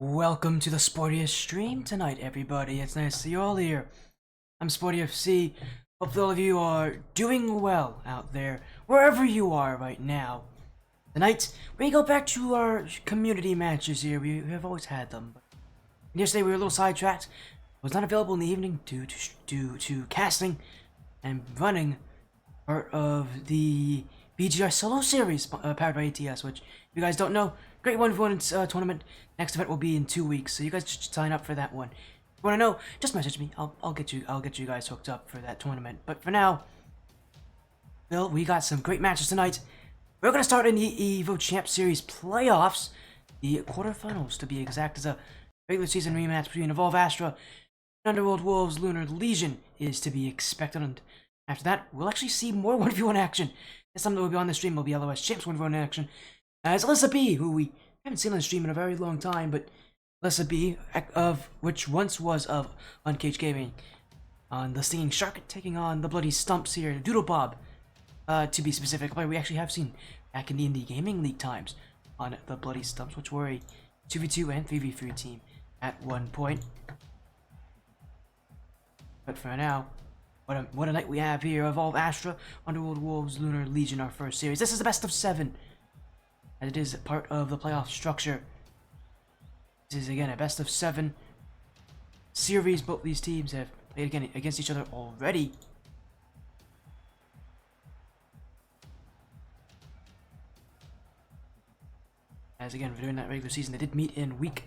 Welcome to the sportiest stream tonight, everybody. It's nice to see you all here. I'm Sporty FC. Hope all of you are doing well out there, wherever you are right now. Tonight, we go back to our community matches here. We have always had them. Yesterday, we were a little sidetracked. Was not available in the evening due to casting and running part of the BGR Solo Series powered by ATS, which, if you guys don't know, great 1v1 tournament. Next event will be in 2 weeks, so you guys should sign up for that one. If you want to know, just message me. I'll get you guys hooked up for that tournament. But for now, Bill, we got some great matches tonight. We're gonna start in the Evo Champ Series playoffs, the quarterfinals to be exact, as a regular season rematch between Evolve Astra and Underworld Wolves Lunar Legion is to be expected. And after that, we'll actually see more 1v1 action. This time that will be on the stream will be LOS Champs 1v1 action. As Alyssa B, who we haven't seen on the stream in a very long time, but Alyssa B, of which once was of Uncaged Gaming, on the Stinging Shark, taking on the Bloody Stumps here, Doodle Bob, to be specific, but we actually have seen back in the Indie Gaming League times on the Bloody Stumps, which were a 2v2 and 3v3 team at one point. But for now, what a night we have here. Evolve Astra, Underworld Wolves, Lunar Legion, our first series. This is the best of 7, and it is part of the playoff structure. This is again a best of 7 series. Both these teams have played again against each other already. As again, during that regular season, they did meet in week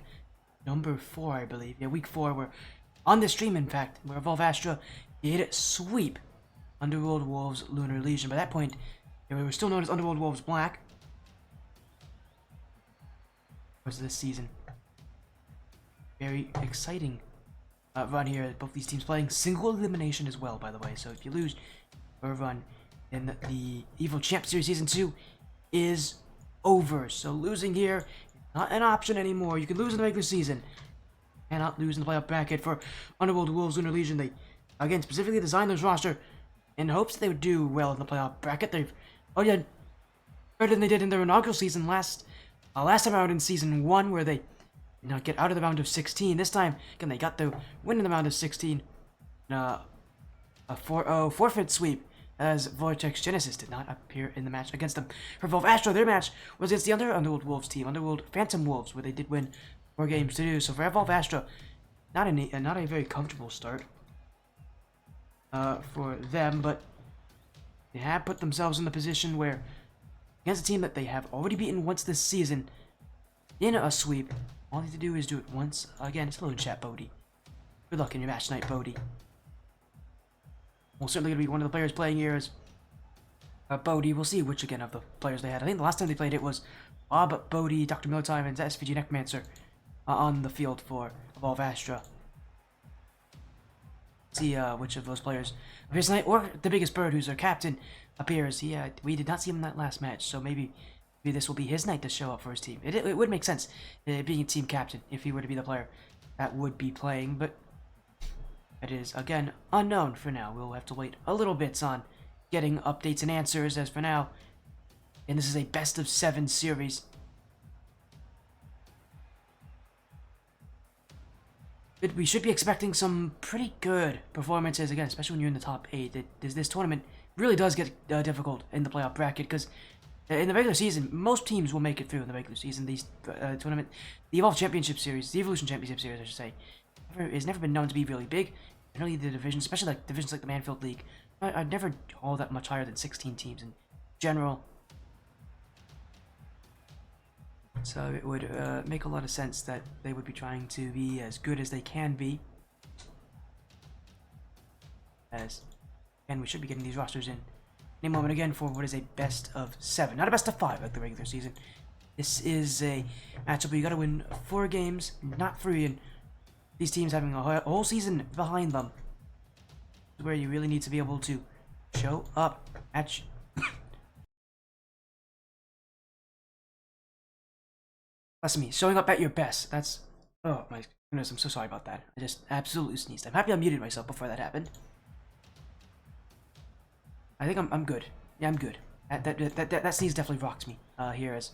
number 4, I believe. Yeah, week 4, where on the stream, in fact, where Evolve Astra did sweep Underworld Wolves Lunar Legion. By that point, we were still known as Underworld Wolves Black. Was this season very exciting run here? Both these teams playing single elimination as well, by the way. So if you lose or run, then the Evo Champ Series Season 2 is over. So losing here is not an option anymore. You can lose in the regular season, cannot lose in the playoff bracket. For Underworld Wolves Lunar Legion, they again specifically designed this roster in hopes that they would do well in the playoff bracket. They've better than they did in their inaugural season last time out in Season 1, where they did not get out of the round of 16. This time, again, they got the win in the round of 16. A 4-0 forfeit sweep, as Vortex Genesis did not appear in the match against them. For Evolve Astra, their match was against the Underworld Wolves team, Underworld Phantom Wolves, where they did win 4 games to do. So for Evolve Astra, not a very comfortable start for them, but they have put themselves in the position where, against a team that they have already beaten once this season in a sweep, all they have to do is do it once. Again, it's hello in chat, Bodhi. Good luck in your match tonight, Bodhi. Well, certainly going to be one of the players playing here is Bodhi. We'll see which, again, of the players they had. I think the last time they played it was Bob, Bodhi, Dr. Militime, and SVG Necromancer on the field for Evolve Astra. See which of those players appears tonight, or the biggest bird, who's their captain, appears. We did not see him in that last match, so maybe this will be his night to show up for his team. It would make sense, being a team captain, if he were to be the player that would be playing, but it is, again, unknown for now. We'll have to wait a little bit on getting updates and answers, as for now, and this is a best of 7 series. We should be expecting some pretty good performances, again, especially when you're in the top 8. This tournament really does get difficult in the playoff bracket, because in the regular season, most teams will make it through in the regular season. These tournament, the Evolve Championship Series, the Evolution Championship Series, I should say, has never been known to be really big. Generally, the divisions, especially like divisions like the Mannfield League, are never all that much higher than 16 teams in general. So it would make a lot of sense that they would be trying to be as good as they can be. As, again, we should be getting these rosters in a moment again for what is a best of 7. Not a best of 5 like the regular season. This is a matchup where you gotta win 4 games, not 3, and these teams having a whole season behind them, where you really need to be able to show up at That's me, showing up at your best. That's, oh my goodness, I'm so sorry about that. I just absolutely sneezed. I'm happy I muted myself before that happened. I think I'm good. Yeah, I'm good. That sneeze definitely rocks me here, as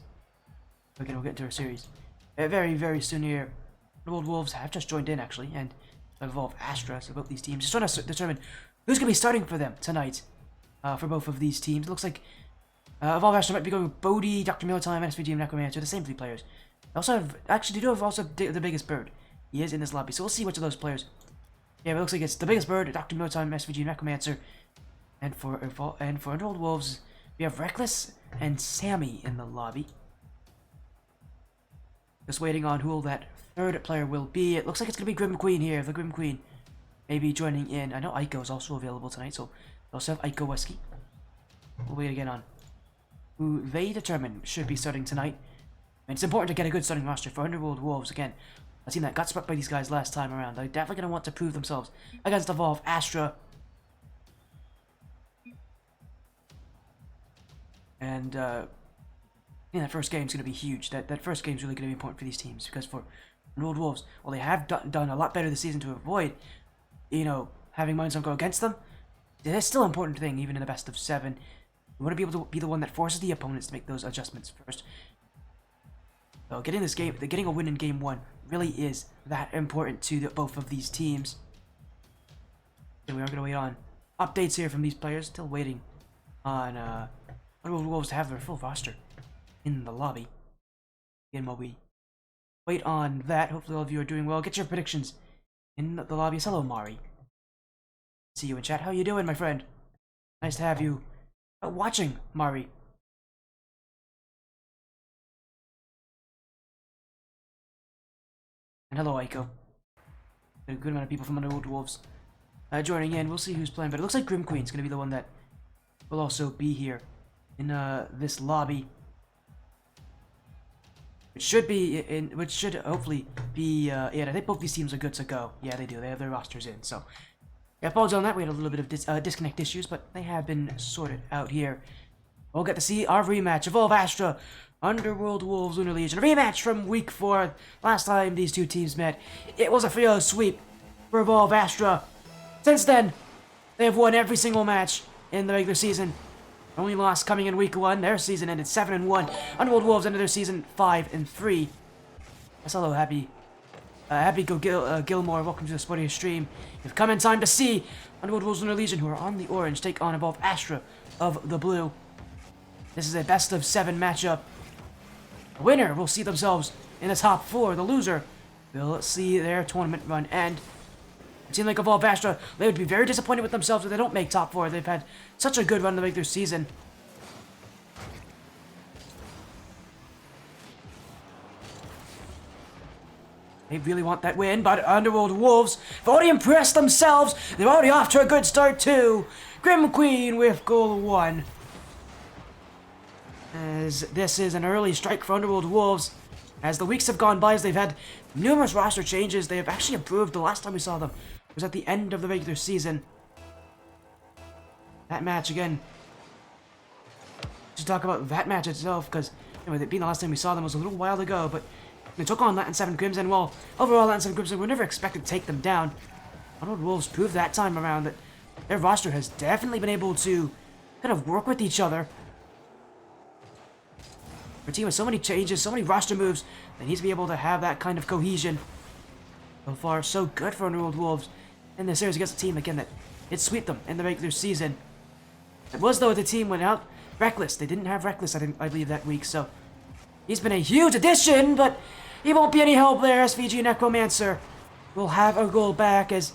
we'll get into our series very, very soon here. Underworld Wolves have just joined in, actually, and Evolve Astra, so both these teams. Just trying to determine who's going to be starting for them tonight for both of these teams. It looks like Evolve Astra might be going with Bodhi, Dr. Militime, SVG, and Necromancer, the same three players. They also have, actually, they do have also the biggest bird. He is in this lobby, so we'll see which of those players. Yeah, but it looks like it's the biggest bird, Dr. Militime, SVG, and Necromancer. And for Underworld Wolves, we have Reckless and Sammy in the lobby. Just waiting on who that third player will be. It looks like it's going to be Grim Queen here. The Grim Queen may be joining in. I know Aiko is also available tonight, so we also have Aiko Wesky. We'll wait again on who they determine should be starting tonight. And it's important to get a good starting roster for Underworld Wolves. Again, a team that got swept by these guys last time around. They're definitely going to want to prove themselves against Evolve Astra. And that first game is going to be huge. That first game is really going to be important for these teams, because for Underworld Wolves, well, they have done a lot better this season to avoid, having Mindstorm go against them. It's still an important thing, even in the best of 7. You want to be able to be the one that forces the opponents to make those adjustments first. So getting a win in game 1 really is that important to both of these teams. And we are going to wait on updates here from these players. Still waiting on Underworld Wolves to have their full roster in the lobby. Again, while we wait on that, hopefully all of you are doing well. Get your predictions in the lobby. Hello, Mari. See you in chat. How you doing, my friend? Nice to have you watching, Mari. And hello, Aiko. A good amount of people from Underworld Wolves joining in. We'll see who's playing, but it looks like Grim Queen's gonna be the one that will also be here in this lobby. Which should hopefully be it. I think both these teams are good to go. Yeah, they do. They have their rosters in. So, yeah, apologies on that. We had a little bit of disconnect issues, but they have been sorted out here. We'll get to see our rematch. Evolve Astra, Underworld Wolves, Lunar Legion. A rematch from Week 4. Last time these two teams met, it was a 3-0 sweep for Evolve Astra. Since then, they have won every single match in the regular season. Only loss coming in Week 1. Their season ended 7-1. Underworld Wolves ended their season 5-3. Yes, hello, Happy Gilmore. Welcome to the Sporty stream. You've come in time to see Underworld Wolves Lunar Legion, who are on the orange, take on Evolve Astra of the blue. This is a best of 7 matchup. The winner will see themselves in the top 4. The loser will see their tournament run end. It seems like Evolve Astra, they would be very disappointed with themselves if they don't make top 4. They've had such a good run to make their season. They really want that win, but Underworld Wolves have already impressed themselves. They're already off to a good start too. Grim Queen with goal 1. As this is an early strike for Underworld Wolves. As the weeks have gone by, as they've had numerous roster changes, they have actually improved. The last time we saw them was at the end of the regular season. That match again. To talk about that match itself, because it being the last time we saw them was a little while ago, but they took on Latin 7 Crimson. Well, overall, Latin 7 Crimson were never expected to take them down. Underworld Wolves proved that time around that their roster has definitely been able to kind of work with each other. For a team with so many changes, so many roster moves, they need to be able to have that kind of cohesion. So far, so good for Underworld Wolves in this series against a team, again, that it swept them in the regular season. It was, though, the team went out Reckless. They didn't have Reckless, I believe, that week, so he's been a huge addition, but he won't be any help there. SVG Necromancer will have a goal back as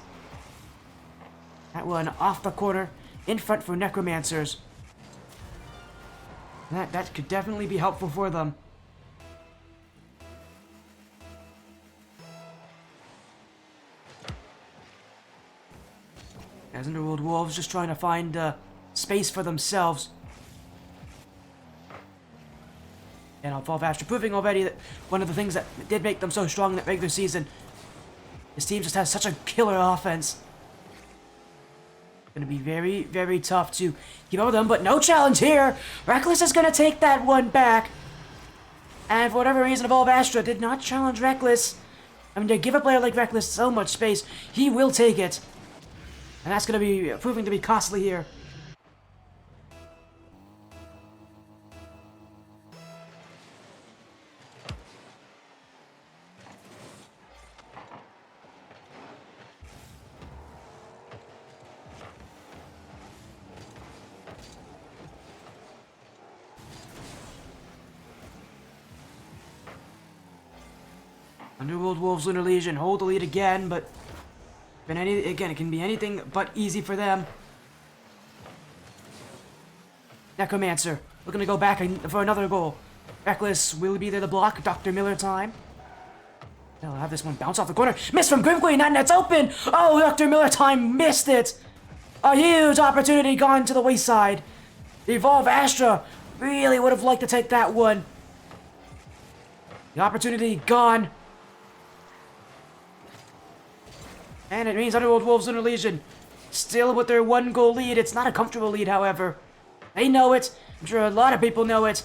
that one off the corner in front for Necromancers. That could definitely be helpful for them. As Underworld Wolves just trying to find space for themselves. And Evolve Astra proving already that one of the things that did make them so strong in that regular season, this team just has such a killer offense. Going to be very, very tough to keep up with them, but no challenge here. Reckless is going to take that one back. And for whatever reason, Evolve Astra did not challenge Reckless. I mean, to give a player like Reckless so much space, he will take it. And that's going to be proving to be costly here. Underworld Wolves, Lunar Legion hold the lead again, but again, it can be anything but easy for them. Necromancer looking to go back for another goal. Reckless will be there to block. Dr. Miller time. They'll have this one bounce off the corner. Miss from Grim Queen, that net's open! Oh, Dr. Miller time missed it! A huge opportunity gone to the wayside. Evolve Astra really would have liked to take that one. The opportunity gone. And it means Underworld Wolves Lunar Legion still with their 1-goal lead. It's not a comfortable lead, however. They know it. I'm sure a lot of people know it.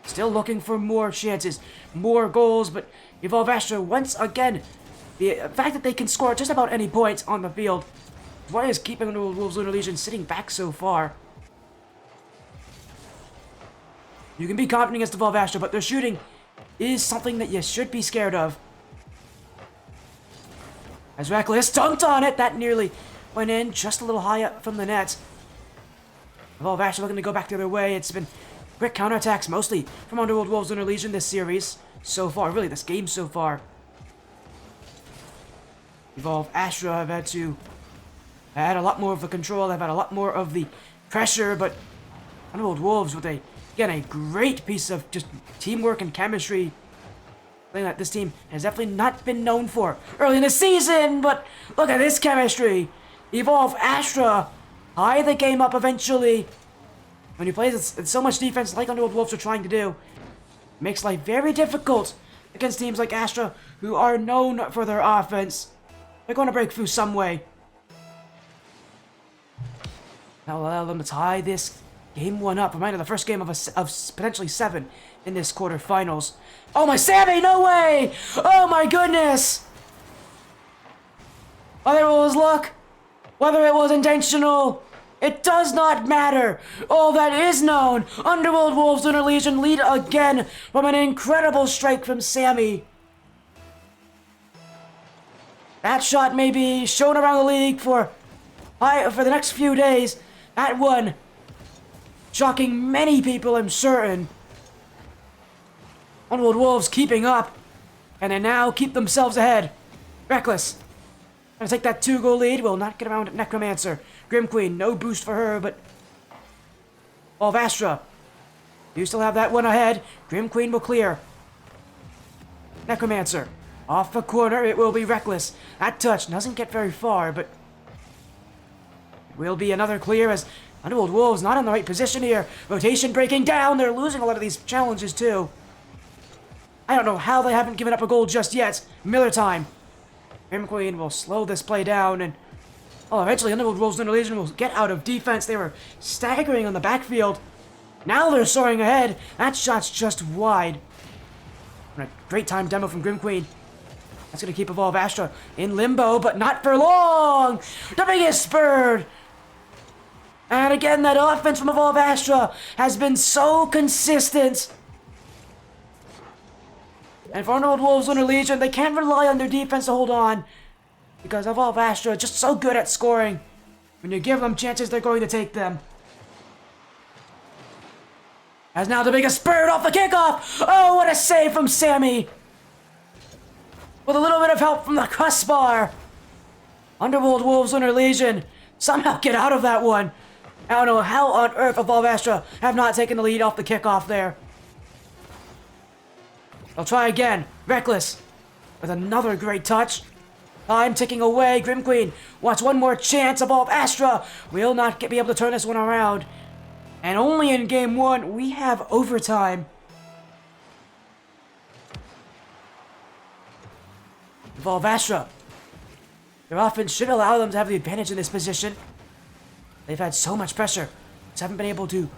Still looking for more chances, more goals, but Evolve Astra once again, the fact that they can score just about any point on the field is what is keeping Underworld Wolves Lunar Legion sitting back so far. You can be confident against Evolve Astra, but their shooting is something that you should be scared of. As Reckless dunked on it, that nearly went in just a little high up from the net. Evolve Astra looking to go back the other way. It's been quick counterattacks, mostly from Underworld Wolves Lunar Legion this series so far. Really, this game so far. Evolve Astra have had a lot more of the control. They've had a lot more of the pressure, but Underworld Wolves with again, a great piece of just teamwork and chemistry. Something that this team has definitely not been known for early in the season, but look at this chemistry. Evolve Astra tie the game up eventually. When you play so much defense like Underworld Wolves are trying to do, it makes life very difficult against teams like Astra, who are known for their offense. They're going to break through some way. That'll allow them to tie this game 1 up. Reminder, the first game of potentially 7 in this quarterfinals. Oh my Sammy, no way! Oh my goodness! Whether it was luck, whether it was intentional, it does not matter. All that is known, Underworld Wolves Lunar Legion lead again from an incredible strike from Sammy. That shot may be shown around the league for the next few days. That one shocking many people, I'm certain. Underworld Wolves keeping up, and they now keep themselves ahead. Reckless gonna take that 2-goal lead. Will not get around Necromancer. Grim Queen, no boost for her, but Evolve Astra, you still have that one ahead. Grim Queen will clear. Necromancer off the corner. It will be Reckless. That touch doesn't get very far, but it will be another clear as Underworld Wolves not in the right position here. Rotation breaking down. They're losing a lot of these challenges too. I don't know how they haven't given up a goal just yet. Miller time. Grim Queen will slow this play down, and eventually Underworld Wolves Lunar Legion will get out of defense. They were staggering on the backfield. Now they're soaring ahead. That shot's just wide. And a great time demo from Grim Queen. That's going to keep Evolve Astra in limbo, but not for long. The biggest bird. And again, that offense from Evolve Astra has been so consistent. And for Underworld Wolves Lunar Legion, they can't rely on their defense to hold on, because Evolve Astra just so good at scoring. When you give them chances, they're going to take them. As now the biggest bird off the kickoff. Oh, what a save from Sammy. With a little bit of help from the crossbar. Underworld Wolves Lunar Legion somehow get out of that one. I don't know how on earth Evolve Astra have not taken the lead off the kickoff there. They'll try again. Reckless with another great touch. Time ticking away. Grim Queen wants one more chance. Evolve Astra will not be able to turn this one around. And only in game 1 we have overtime. Evolve Astra. Their offense should allow them to have the advantage in this position. They've had so much pressure. Just haven't been able to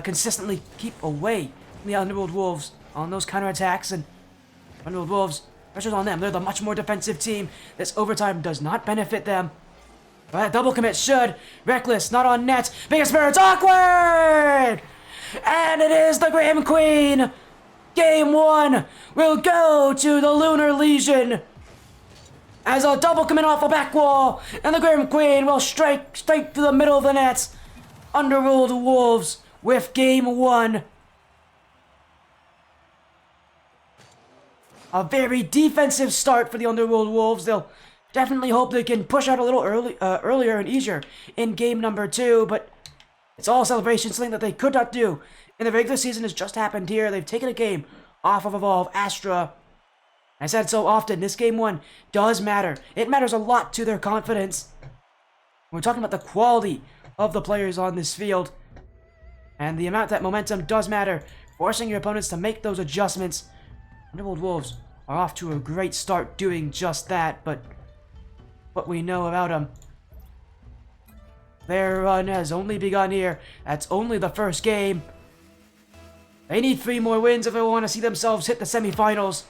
consistently keep away from the Underworld Wolves on those counterattacks, and Underworld Wolves, pressure's on them. They're the much more defensive team. This overtime does not benefit them. But that double commit should. Reckless, not on net. Biggest birds, awkward! And it is the Grim Queen. Game 1 will go to the Lunar Legion. As a double commit off the back wall, and the Grim Queen will strike straight through the middle of the net. Underworld Wolves with game 1. a very defensive start for the Underworld Wolves. They'll definitely hope they can push out a little earlier and easier in game number 2, but it's all celebration, something that they could not do in the regular season has just happened here. They've taken a game off of Evolve Astra. I said so often, this game 1 does matter. It matters a lot to their confidence. We're talking about the quality of the players on this field, and the amount that momentum does matter, forcing your opponents to make those adjustments. Underworld Wolves are off to a great start doing just that, but what we know about them, their run has only begun here. That's only the first game. They need 3 more wins if they want to see themselves hit the semifinals.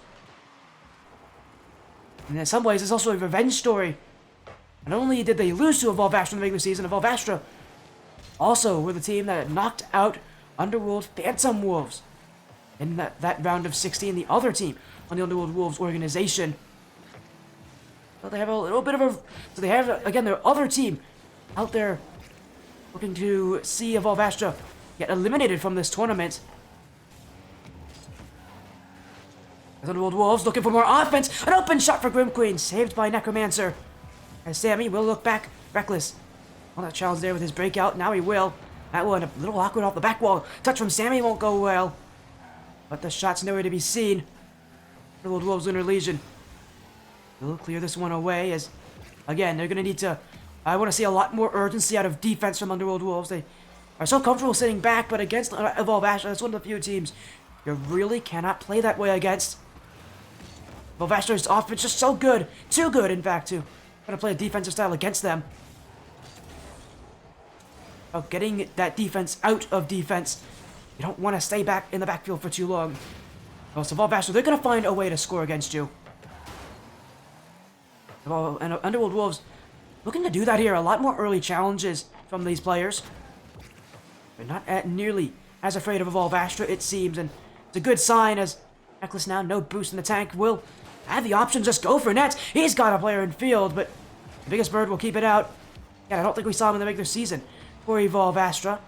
And in some ways, it's also a revenge story. Not only did they lose to Evolve Astra in the regular season, Evolve Astra also were the team that had knocked out Underworld Phantom Wolves in that round of 16, the other team on the Underworld Wolves organization. So they have a little bit of a... So they have, again, their other team out there looking to see Evolve Astra get eliminated from this tournament. As Underworld Wolves looking for more offense. An open shot for Grim Queen, saved by Necromancer. As Sammy will look back, reckless. On that challenge there with his breakout, now he will. That one a little awkward off the back wall. Touch from Sammy won't go well. But the shot's nowhere to be seen. Underworld Wolves Lunar Legion will clear this one away as, again, they're going to need to... I want to see a lot more urgency out of defense from Underworld Wolves. They are so comfortable sitting back, but against Evolve Astra, that's one of the few teams you really cannot play that way against. Evolve Astra's offense just so good. Too good, in fact, to try to play a defensive style against them. About getting that defense out of defense. You don't want to stay back in the backfield for too long. Well, so Evolve Astra, they're going to find a way to score against you. And Underworld Wolves looking to do that here. A lot more early challenges from these players. They're not nearly as afraid of Evolve Astra, it seems. And it's a good sign as Reckless now, no boost in the tank, will have the option, just go for nets. He's got a player in field, but the biggest bird will keep it out. Yeah, I don't think we saw him in the regular season for Evolve Astra.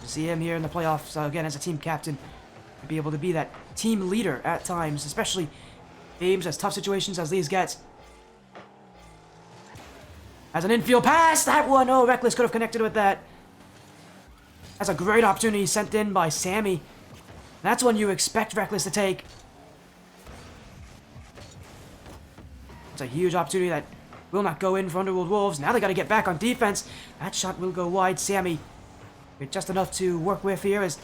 See him here in the playoffs again as a team captain, to be able to be that team leader at times, especially games as tough situations as these get. As an infield pass, that one, oh, Reckless could have connected with that. That's a great opportunity sent in by Sammy. That's one you expect Reckless to take. It's a huge opportunity that will not go in for Underworld Wolves. Now they got to get back on defense. That shot will go wide. Sammy just enough to work with here as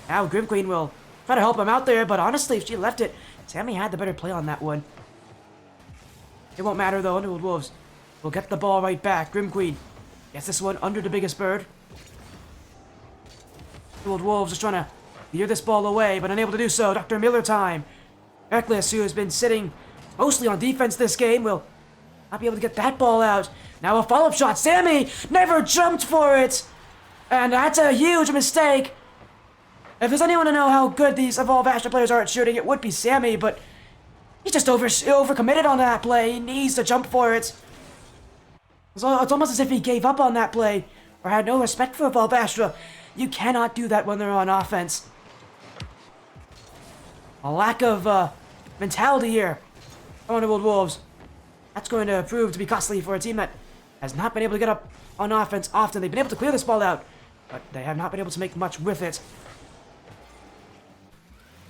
now Grim Queen will try to help him out there, but honestly, if she left it, Sammy had the better play on that one. It won't matter though. Underworld Wolves will get the ball right back. Grim Queen gets this one under the biggest bird. Underworld Wolves is trying to clear this ball away, but unable to do so. Dr. Miller time. Reckless, who has been sitting mostly on defense this game, will not be able to get that ball out. Now a follow-up shot. Sammy never jumped for it. And that's a huge mistake. If there's anyone to know how good these Evolve Astra players are at shooting, it would be Sammy, but he's just overcommitted on that play. He needs to jump for it. It's almost as if he gave up on that play or had no respect for Evolve Astra. You cannot do that when they're on offense. A lack of mentality here from Underworld Wolves. That's going to prove to be costly for a team that has not been able to get up on offense often. They've been able to clear this ball out, but they have not been able to make much with it.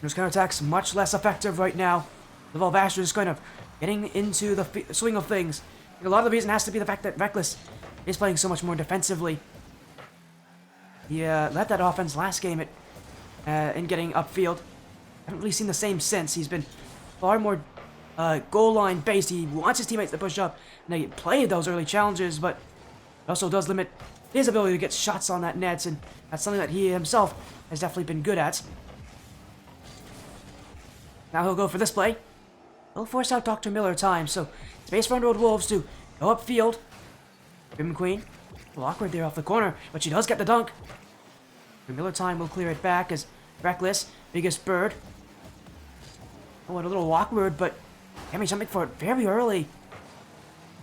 Those counterattacks much less effective right now. Evolve Astra is kind of getting into the swing of things. A lot of the reason has to be the fact that Reckless is playing so much more defensively. He led that offense last game in getting upfield. Haven't really seen the same since. He's been far more goal line based. He wants his teammates to push up and they play those early challenges, but it also does limit his ability to get shots on that net, and that's something that he himself has definitely been good at. Now he'll go for this play. He'll force out Dr. Miller time, so space for Underworld Wolves to go upfield. Grim Queen, a little awkward there off the corner, but she does get the dunk. Miller time will clear it back as Reckless, biggest bird. Oh, and a little awkward, but Sammy jumping for it very early.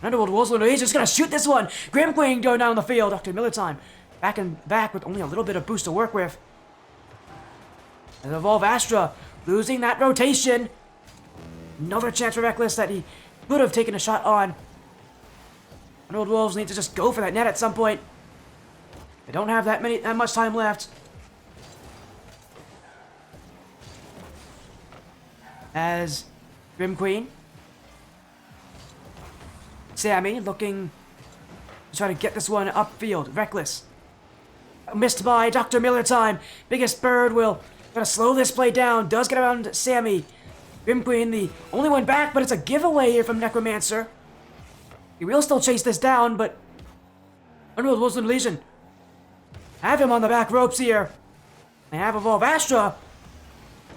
Underworld Wolves, he's just gonna shoot this one. Grim Queen going down the field. Dr. Miller time, back and back with only a little bit of boost to work with. And Evolve Astra losing that rotation. Another chance for Reckless that he could have taken a shot on. Underworld Wolves need to just go for that net at some point. They don't have that much time left. As Grim Queen, Sammy looking to try to get this one upfield. Reckless. Missed by Dr. Miller time. Biggest Bird will try to slow this play down. Does get around Sammy. Grim Queen, the only one back, but it's a giveaway here from Necromancer. He will still chase this down, but Underworld Wolves and Legion have him on the back ropes here. They have Evolve Astra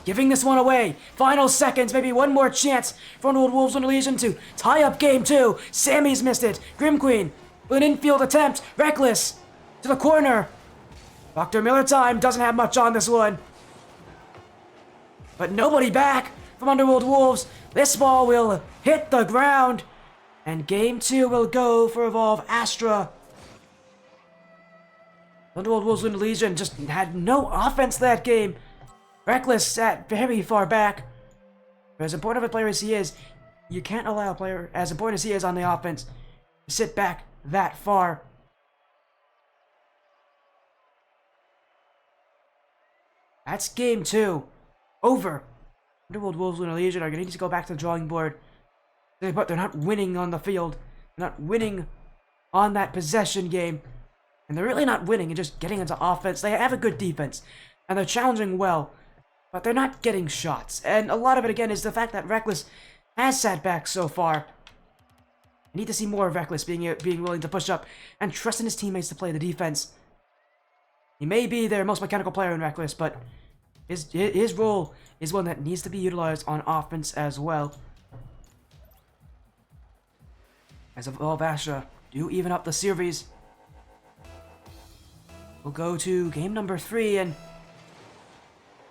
giving this one away. Final seconds, maybe one more chance for Underworld Wolves and Legion to tie up game 2. Sammy's missed it. Grim Queen with an infield attempt. Reckless to the corner. Dr. Miller time doesn't have much on this one. But nobody back from Underworld Wolves. This ball will hit the ground. And game 2 will go for Evolve Astra. Underworld Wolves and Legion just had no offense that game. Reckless sat very far back. But as important of a player as he is, you can't allow a player as important as he is on the offense to sit back that far. That's game 2. Over. Underworld Wolves and Legion are going to need to go back to the drawing board. But they're not winning on the field. They're not winning on that possession game. And they're really not winning and just getting into offense. They have a good defense. And they're challenging well. But they're not getting shots. And a lot of it, again, is the fact that Reckless has sat back so far. I need to see more of Reckless being willing to push up and trusting his teammates to play the defense. He may be their most mechanical player in Reckless, but his role is one that needs to be utilized on offense as well. As Evolve Astra do even up the series. We'll go to game number 3, and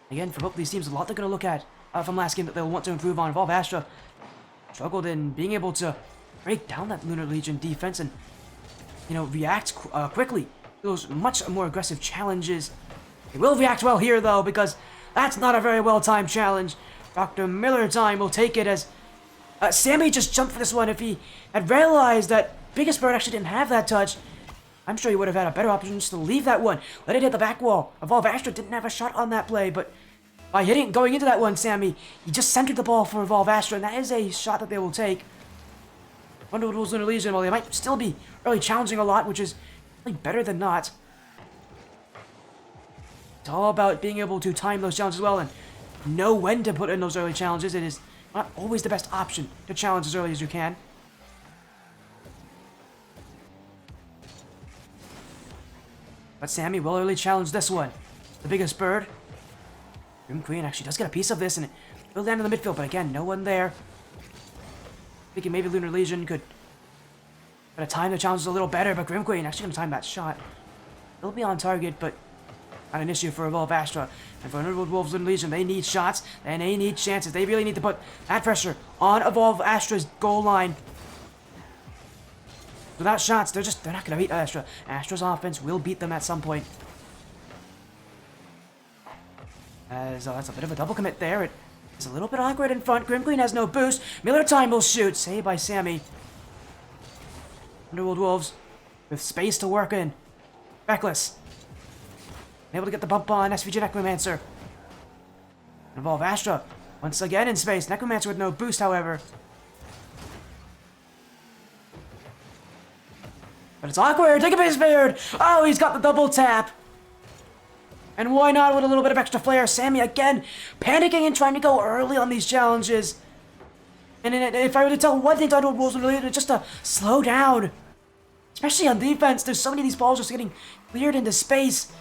again, for both of these teams, a lot they're going to look at from last game that they'll want to improve on. Evolve Astra struggled in being able to break down that Lunar Legion defense and, react quickly to those much more aggressive challenges. They will react well here, though, because that's not a very well-timed challenge. Dr. Miller time will take it as Sammy just jumped for this one. If he had realized that Biggest Bird actually didn't have that touch, I'm sure he would have had a better option just to leave that one. Let it hit the back wall. Evolve Astra didn't have a shot on that play, but by going into that one, Sammy, he just centered the ball for Evolve Astra, and that is a shot that they will take. Underworld Wolves and Legion, while they might still be really challenging a lot, which is really better than not. It's all about being able to time those challenges well and know when to put in those early challenges. It is not always the best option to challenge as early as you can. But Sammy will early challenge this one. The Biggest Bird. Grim Queen actually does get a piece of this, and it will land in the midfield, but again, no one there. Thinking maybe Lunar Legion could time the challenges a little better, but Grim Queen actually going to time that shot. It'll be on target, but not an issue for Evolve Astra. And for Underworld Wolves and Legion, they need shots, and they need chances. They really need to put that pressure on Evolve Astra's goal line. Without shots, they're not going to beat Astra. Astra's offense will beat them at some point. As that's a bit of a double commit there. It's a little bit awkward in front. Grim Queen has no boost. Miller time will shoot. Saved by Sammy. Underworld Wolves with space to work in. Reckless. Able to get the bump on SVG Necromancer. Evolve Astra once again in space. Necromancer with no boost, however. But it's awkward. Take a base Beard. Oh, he's got the double tap. And why not with a little bit of extra flair? Sammy again panicking and trying to go early on these challenges. And if I were to tell one thing to Underworld Wolves, it's just to slow down. Especially on defense. There's so many of these balls just getting cleared into space.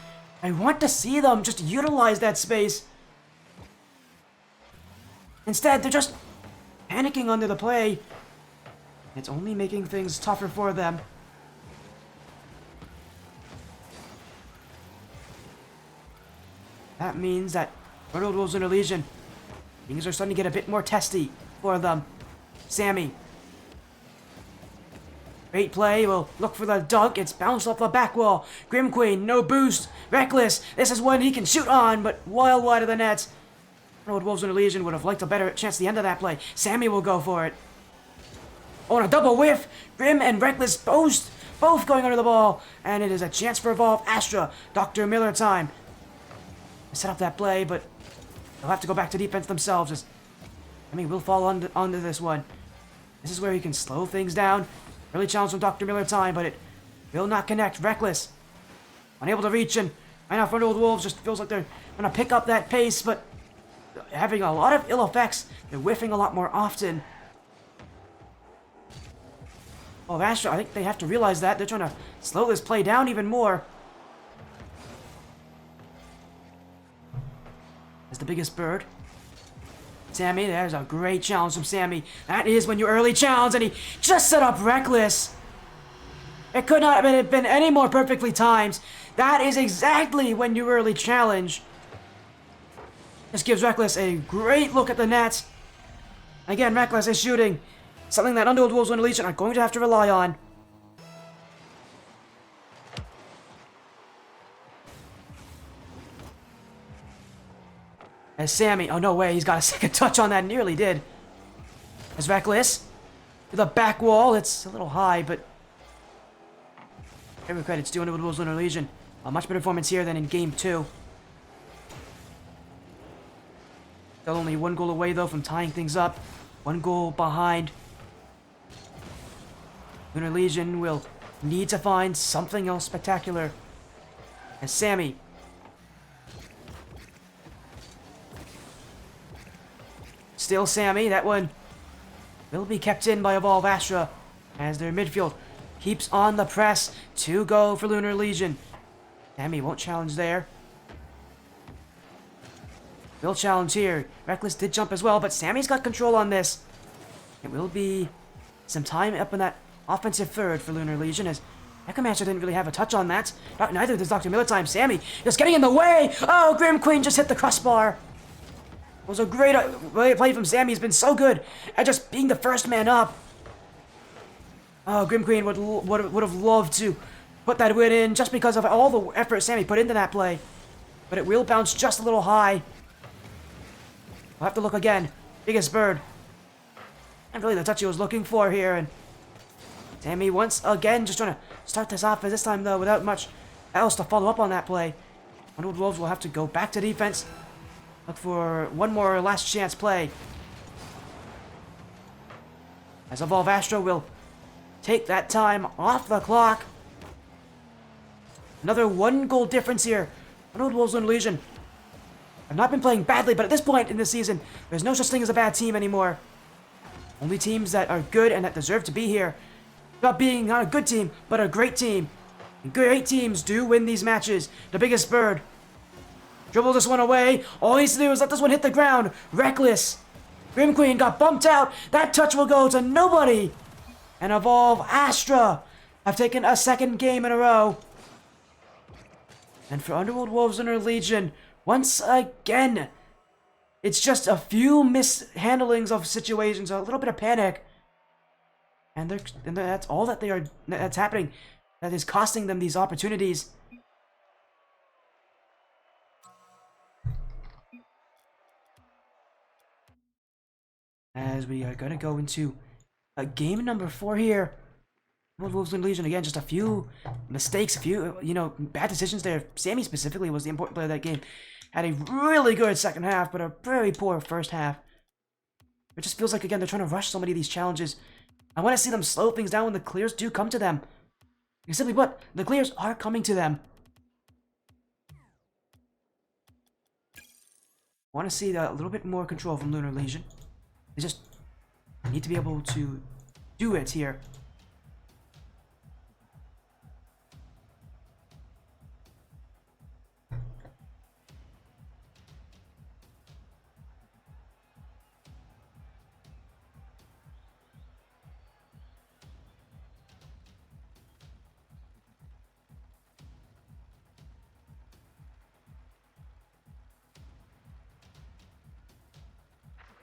I want to see them just utilize that space. Instead, they're just panicking under the play. It's only making things tougher for them. That means that Underworld Wolves and Legion, things are starting to get a bit more testy for them. Sammy. Great play, will look for the dunk, it's bounced off the back wall. Grim Queen, no boost. Reckless, this is one he can shoot on, but wide of the net. Underworld Wolves in the Legion would have liked a better chance at the end of that play. Sammy will go for it. Oh, and a double whiff. Grim and Reckless both going under the ball. And it is a chance for Evolve Astra. Dr. Miller time. Set up that play, but they'll have to go back to defense themselves. As we'll fall onto this one. This is where he can slow things down. Really challenge from Dr. Miller time, but it will not connect. Reckless, unable to reach, and right now for Underworld Wolves just feels like they're going to pick up that pace, but having a lot of ill effects. They're whiffing a lot more often. Oh, Astra, I think they have to realize that. They're trying to slow this play down even more. As the biggest bird. Sammy, there's a great challenge from Sammy. That is when you early challenge, and he just set up Reckless. It could not have been any more perfectly timed. That is exactly when you early challenge. This gives Reckless a great look at the net. Again, Reckless is shooting. Something that Underworld Wolves in the Legion are going to have to rely on. As Sammy, oh no way, he's got a second touch on that, nearly did. As Reckless, to the back wall, it's a little high, but every credit's due Underworld Wolves in the Legion. A much better performance here than in Game 2. Still only one goal away though from tying things up. One goal behind. Lunar Legion will need to find something else spectacular. As Sammy, still Sammy, that one will be kept in by Evolve Astra as their midfield keeps on the press to go for Lunar Legion. Sammy won't challenge there. Will challenge here. Reckless did jump as well, but Sammy's got control on this. It will be some time up in that offensive third for Lunar Legion as Necromancer didn't really have a touch on that. Neither does Dr. Miller time. Sammy just getting in the way. Oh, Grim Queen just hit the crossbar. It was a great play from Sammy. He's been so good at just being the first man up. Oh, Grim Queen would have loved to put that win in just because of all the effort Sammy put into that play. But it will bounce just a little high. We'll have to look again. Biggest bird. And really the touch he was looking for here. And Sammy once again just trying to start this off, this time though without much else to follow up on that play. Underworld Wolves will have to go back to defense. Look for one more last chance play. As Evolve Astra will take that time off the clock. Another 1 goal difference here. Underworld Wolves and Legion have not been playing badly, but at this point in the season, there's no such thing as a bad team anymore. Only teams that are good and that deserve to be here. About being not a good team, but a great team. And great teams do win these matches. The biggest bird. Dribble this one away. All he needs to do is let this one hit the ground. Reckless. Grim Queen got bumped out. That touch will go to nobody. And Evolve Astra have taken a second game in a row. And for Underworld Wolves and their Legion, once again, it's just a few mishandlings of situations, a little bit of panic. And that's all that's happening. That is costing them these opportunities. As we are going to go into game number 4 here. Wolves and Legion, again, just a few mistakes, a few, bad decisions there. Sammy specifically was the important player of that game. Had a really good second half, but a very poor first half. It just feels like, again, they're trying to rush so many of these challenges. I want to see them slow things down when the clears do come to them. Because simply put, the clears are coming to them. I want to see a little bit more control from Lunar Legion. They just need to be able to do it here.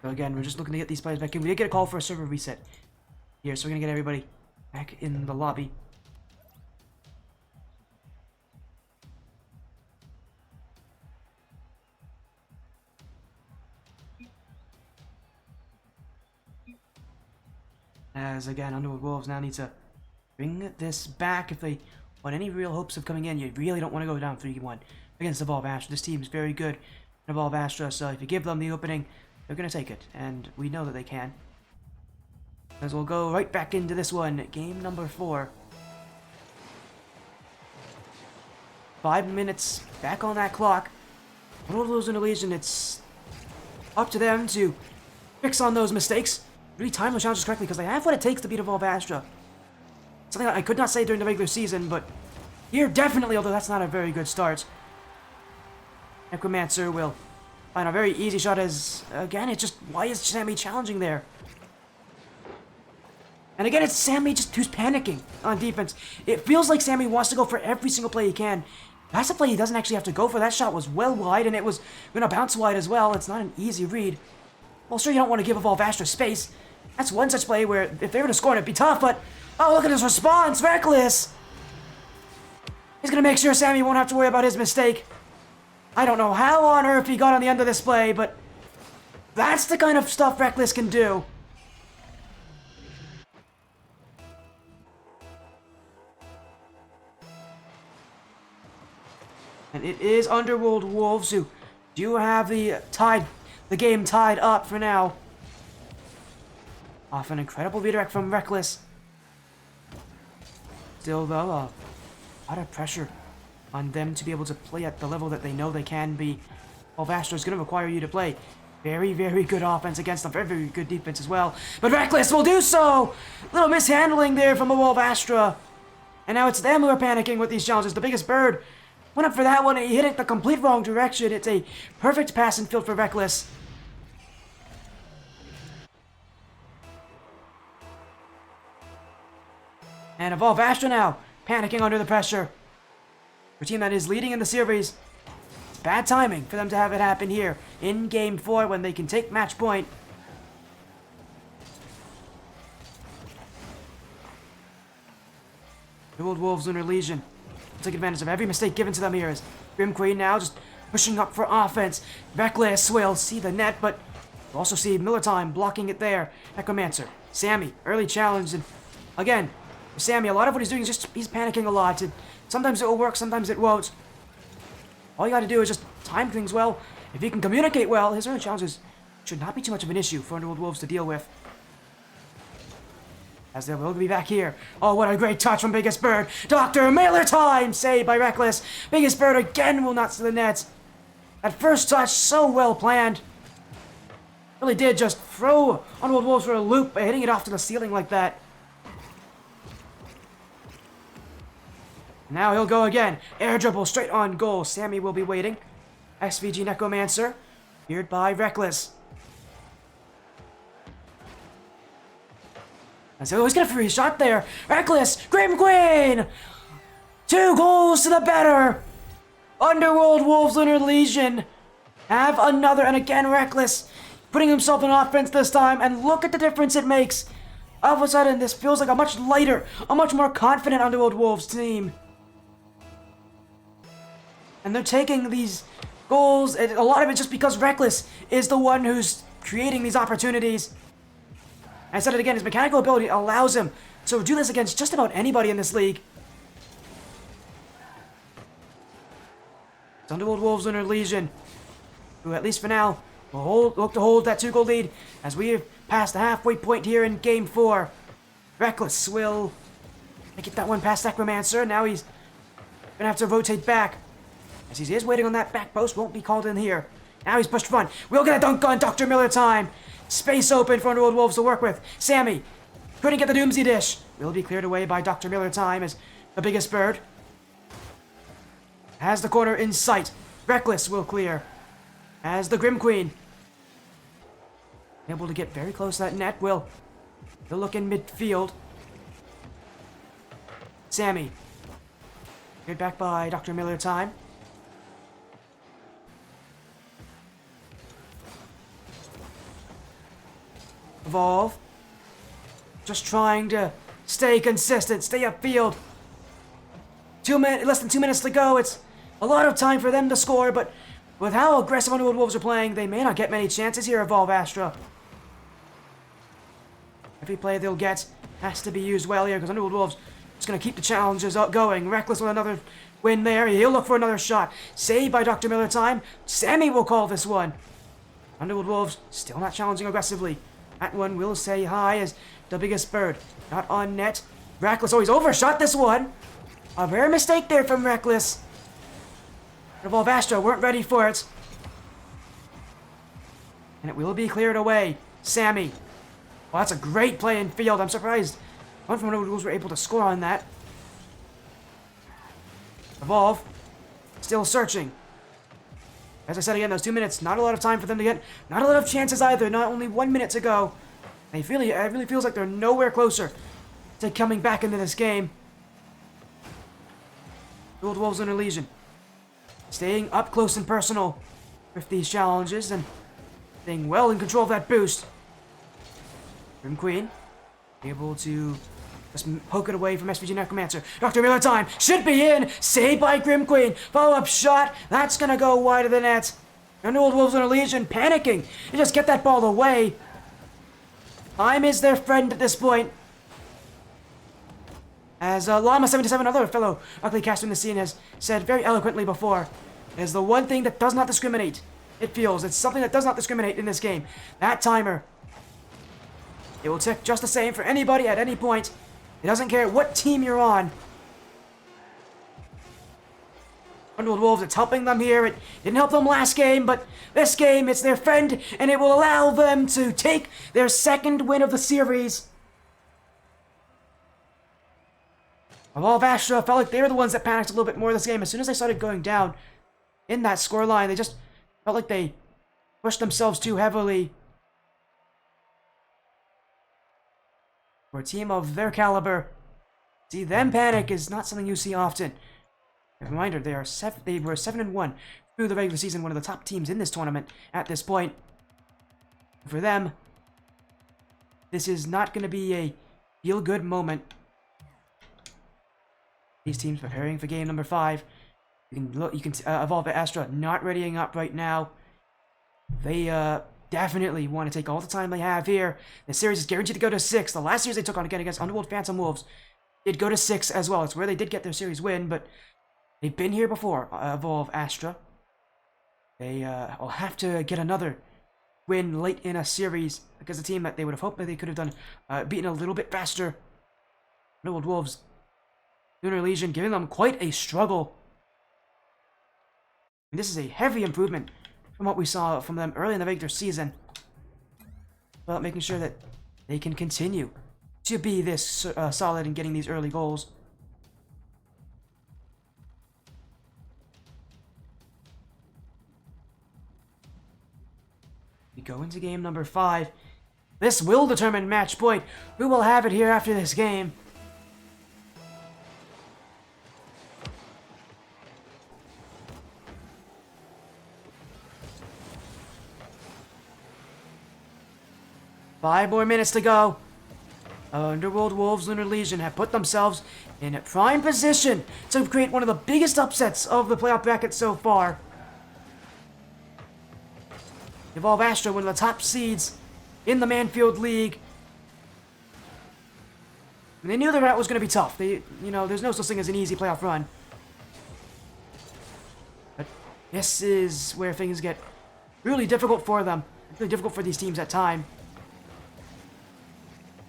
So again, we're just looking to get these players back in. We did get a call for a server reset here, so we're going to get everybody back in the lobby. As again, Underworld Wolves now need to bring this back if they want any real hopes of coming in. You really don't want to go down 3-1 against Evolve Astra. This team is very good in Evolve Astra, so if you give them the opening, they're going to take it, and we know that they can. As we'll go right back into this one, game number 4. 5 minutes back on that clock. Underworld Wolves in the Legion, it's up to them to fix on those mistakes. Really time those challenges correctly, because they have what it takes to beat Evolve Astra. Something that I could not say during the regular season, but here definitely, although that's not a very good start. Necromancer will find a very easy shot as, again, it's just, why is Sammy challenging there? And again, it's Sammy just who's panicking on defense. It feels like Sammy wants to go for every single play he can. That's a play he doesn't actually have to go for. That shot was well wide, and it was going to bounce wide as well. It's not an easy read. Well, sure, you don't want to give Evolve Astra space. That's one such play where if they were to score, it'd be tough, but oh, look at his response, Reckless! He's going to make sure Sammy won't have to worry about his mistake. I don't know how on earth he got on the end of this play, but that's the kind of stuff Reckless can do. And it is Underworld Wolves who do have the game tied up for now. Off an incredible redirect from Reckless. Still, though, a lot of pressure on them to be able to play at the level that they know they can be. Evolve Astra is going to require you to play very, very good offense against them. Very, very good defense as well. But Reckless will do so! Little mishandling there from Evolve Astra. And now it's them who are panicking with these challenges. The biggest bird went up for that one, and he hit it the complete wrong direction. It's a perfect passing field for Reckless. And Evolve Astra now, panicking under the pressure. For a team that is leading in the series, it's bad timing for them to have it happen here in Game 4 when they can take match point. The Old Wolves Lunar Legion will take advantage of every mistake given to them here as Grim Queen now just pushing up for offense. Reckless will see the net, but we'll also see Miller Time blocking it there. Necromancer, Sammy, early challenge, and again, for Sammy, a lot of what he's doing is just, he's panicking a lot. Sometimes it will work, sometimes it won't. All you gotta do is just time things well. If he can communicate well, his early challenges should not be too much of an issue for Underworld Wolves to deal with. As they will be back here. Oh, what a great touch from Biggest Bird. Dr. Miller Time saved by Reckless. Biggest Bird again will not see the net. That first touch, so well planned. Really did just throw Underworld Wolves for a loop by hitting it off to the ceiling like that. Now he'll go again. Air dribble straight on goal. Sammy will be waiting. SVG Necromancer, feared by Reckless. And so he's gonna free shot there. Reckless, Grim Queen! 2 goals to the better. Underworld Wolves Lunar Legion have another, and again Reckless putting himself in offense this time, and look at the difference it makes. All of a sudden, this feels like a much lighter, a much more confident Underworld Wolves team. And they're taking these goals, and a lot of it just because Reckless is the one who's creating these opportunities. I said it again, his mechanical ability allows him to do this against just about anybody in this league. It's Underworld Wolves Lunar Legion, who at least for now will look to hold that 2-goal lead as we have passed the halfway point here in Game 4. Reckless will get that one past Necromancer. Now he's gonna have to rotate back. As he is waiting on that back post, won't be called in here. Now he's pushed front. We'll get a dunk on Dr. Miller Time. Space open for Underworld Wolves to work with. Sammy couldn't get the Doomsday Dish. Will be cleared away by Dr. Miller Time as the Biggest Bird has the corner in sight. Reckless will clear as the Grim Queen able to get very close to that net. He'll look in midfield. Sammy cleared back by Dr. Miller Time. Evolve just trying to Stay consistent. Stay upfield. Less than 2 minutes to go. It's a lot of time for them to score, but with how aggressive Underworld Wolves are playing, they may not get many chances here, Evolve Astra. Every play they'll get has to be used well here, because Underworld Wolves is going to keep the challenges going. Reckless with another win there. He'll look for another shot. Saved by Dr. Miller time. Sammy will call this one. Underworld Wolves still not challenging aggressively. That one will say hi as the biggest bird. Not on net. Reckless always overshot this one. A rare mistake there from Reckless. Evolve Astra weren't ready for it. And it will be cleared away. Sammy. Well, that's a great play in field. I'm surprised one from Underworld Wolves were able to score on that. Evolve. Still searching. As I said again, those 2 minutes, not a lot of time for them to get. Not a lot of chances either. Not only 1 minute to go. It really feels like they're nowhere closer to coming back into this game. Underworld Wolves Lunar Legion. Staying up close and personal with these challenges and staying well in control of that boost. Grim Queen able to just poke it away from SVG Necromancer. Dr. Miller time should be in. Saved by Grim Queen. Follow-up shot. That's going to go wide of the net. Underworld Wolves Lunar Legion panicking. You just get that ball away. Time is their friend at this point. As Llama77, another fellow ugly caster in the scene, has said very eloquently before, is the one thing that does not discriminate. It feels. It's something that does not discriminate in this game. That timer. It will tick just the same for anybody at any point. It doesn't care what team you're on. Underworld Wolves, it's helping them here. It didn't help them last game, but this game, it's their friend, and it will allow them to take their second win of the series. Evolve Astra felt like they were the ones that panicked a little bit more this game. As soon as they started going down in that scoreline, they just felt like they pushed themselves too heavily. For a team of their caliber, see them panic is not something you see often. A reminder, they were 7-1 through the regular season, one of the top teams in this tournament at this point. For them, this is not going to be a feel-good moment. These teams preparing for game number 5. You can Evolve Astra not readying up right now. They definitely want to take all the time they have here. The series is guaranteed to go to 6. The last series they took on again against Underworld Phantom Wolves did go to 6 as well. It's where they did get their series win, but they've been here before, Evolve Astra. They will have to get another win late in a series against a team that they would have hoped that they could have done beaten a little bit faster. Underworld Wolves Lunar Legion giving them quite a struggle. And this is a heavy improvement from what we saw from them early in the regular season. Well, making sure that they can continue to be this solid in getting these early goals. We go into game number 5. This will determine match point. Who will have it here after this game? Five more minutes to go. Underworld Wolves Lunar Legion have put themselves in a prime position to create one of the biggest upsets of the playoff bracket so far. Evolve Astra, one of the top seeds in the Mannfield League. And they knew the route was going to be tough. There's no such thing as an easy playoff run. But this is where things get really difficult for them. Really difficult for these teams at times.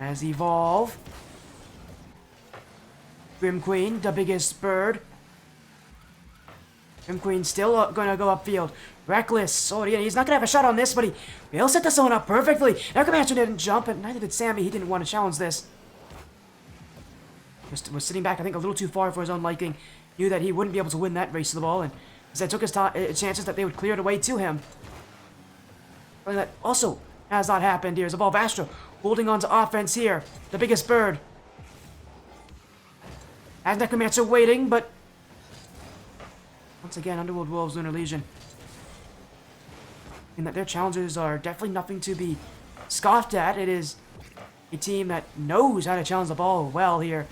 As Evolve. Grim Queen, the biggest bird. Grim Queen still going to go upfield. Reckless. Oh, yeah, he's not going to have a shot on this, but he'll set this one up perfectly. Necromancer didn't jump, and neither did Sammy. He didn't want to challenge this. Just was sitting back, I think, a little too far for his own liking. Knew that he wouldn't be able to win that race to the ball, and instead took his chances that they would clear it away to him. Something that also has not happened here is Evolve Astra holding on to offense here. The biggest bird. As Necromancer waiting, but once again, Underworld Wolves Lunar Legion. In that their challenges are definitely nothing to be scoffed at. It is a team that knows how to challenge the ball well here.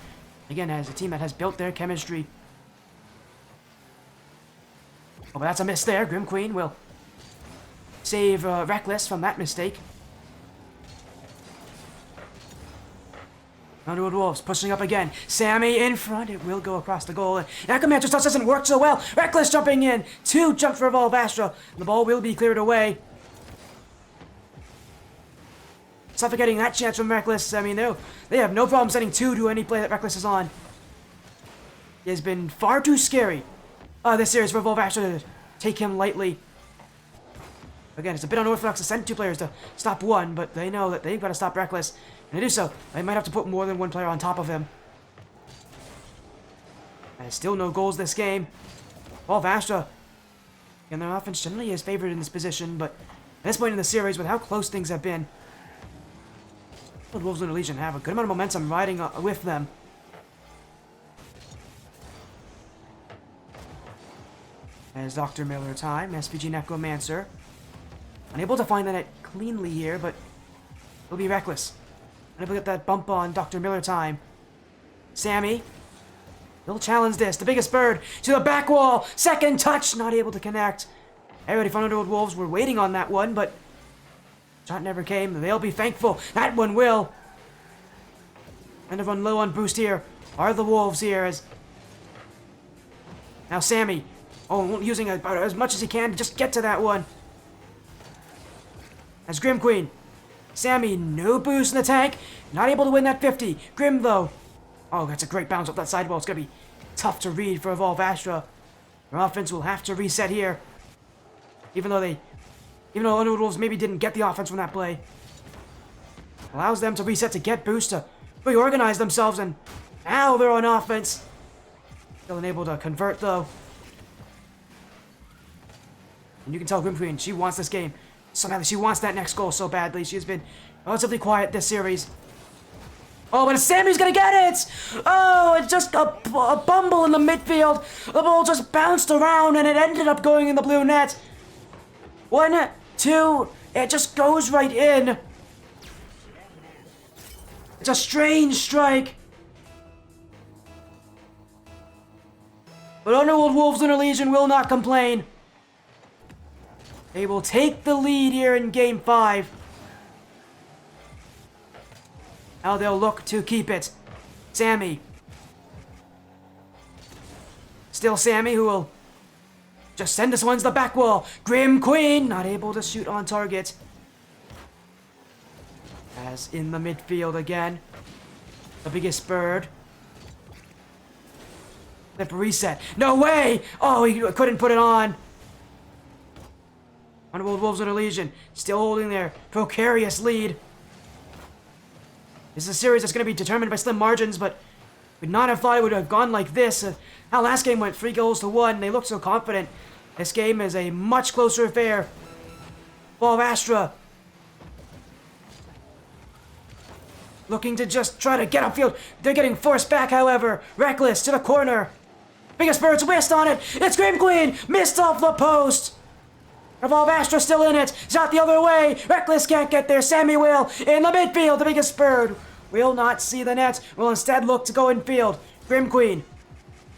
Again, as a team that has built their chemistry. Oh, but that's a miss there. Grim Queen will save Reckless from that mistake. Underworld Wolves pushing up again. Sammy in front. It will go across the goal. Necromancer's touch doesn't work so well. Reckless jumping in. 2 jumps for Evolve Astra. The ball will be cleared away. Suffocating that chance from Reckless. I mean, they have no problem sending 2 to any play that Reckless is on. He has been far too scary this series for Evolve Astra to take him lightly. Again, it's a bit unorthodox to send 2 players to stop 1, but they know that they've got to stop Reckless. And to do so, they might have to put more than 1 player on top of him. And still no goals this game. Evolve Astra, and their offense generally is favored in this position, but at this point in the series, with how close things have been, the Wolves Lunar Legion have a good amount of momentum riding with them. As Dr. Miller time, SPG Necromancer. Unable to find the net cleanly here, but it'll be Reckless. Unable to get that bump on Dr. Miller time. Sammy will challenge this. The biggest bird to the back wall. Second touch, not able to connect. Everybody from Underworld Wolves were waiting on that one, but shot never came. They'll be thankful. That one will. And everyone low on boost here are the Wolves here. As now Sammy, using about as much as he can to just get to that one. As Grim Queen. Sammy, no boost in the tank. Not able to win that 50. Grim, though. Oh, that's a great bounce up that sidewall. It's going to be tough to read for Evolve Astra. Their offense will have to reset here. Even though Underworld Wolves maybe didn't get the offense from that play. Allows them to reset to get boost, to reorganize themselves, and now they're on offense. Still unable to convert, though. And you can tell Grim Queen, she wants this game so badly. She wants that next goal so badly. She has been relatively quiet this series. Oh, but Sammy's gonna get it! Oh, it's just a bumble in the midfield. The ball just bounced around and it ended up going in the blue net. 1, 2, it just goes right in. It's a strange strike. But Underworld Wolves Lunar Legion will not complain. They will take the lead here in Game 5. Now they'll look to keep it. Sammy. Still Sammy, who will just send this one to the back wall. Grim Queen, not able to shoot on target. As in the midfield again. The biggest bird. Flip reset. No way! Oh, he couldn't put it on. Underworld Wolves Lunar Legion still holding their precarious lead. This is a series that's going to be determined by slim margins, but would not have thought it would have gone like this. How last game went 3-1. They looked so confident. This game is a much closer affair. Evolve Astra looking to just try to get upfield. They're getting forced back, however. Reckless to the corner. Biggest Bird's missed on it. It's Grim Queen. Missed off the post. Evolve Astra still in it. Shot the other way. Reckless can't get there. Sammy will. In the midfield, the biggest bird will not see the net. Will instead look to go in field. Grim Queen.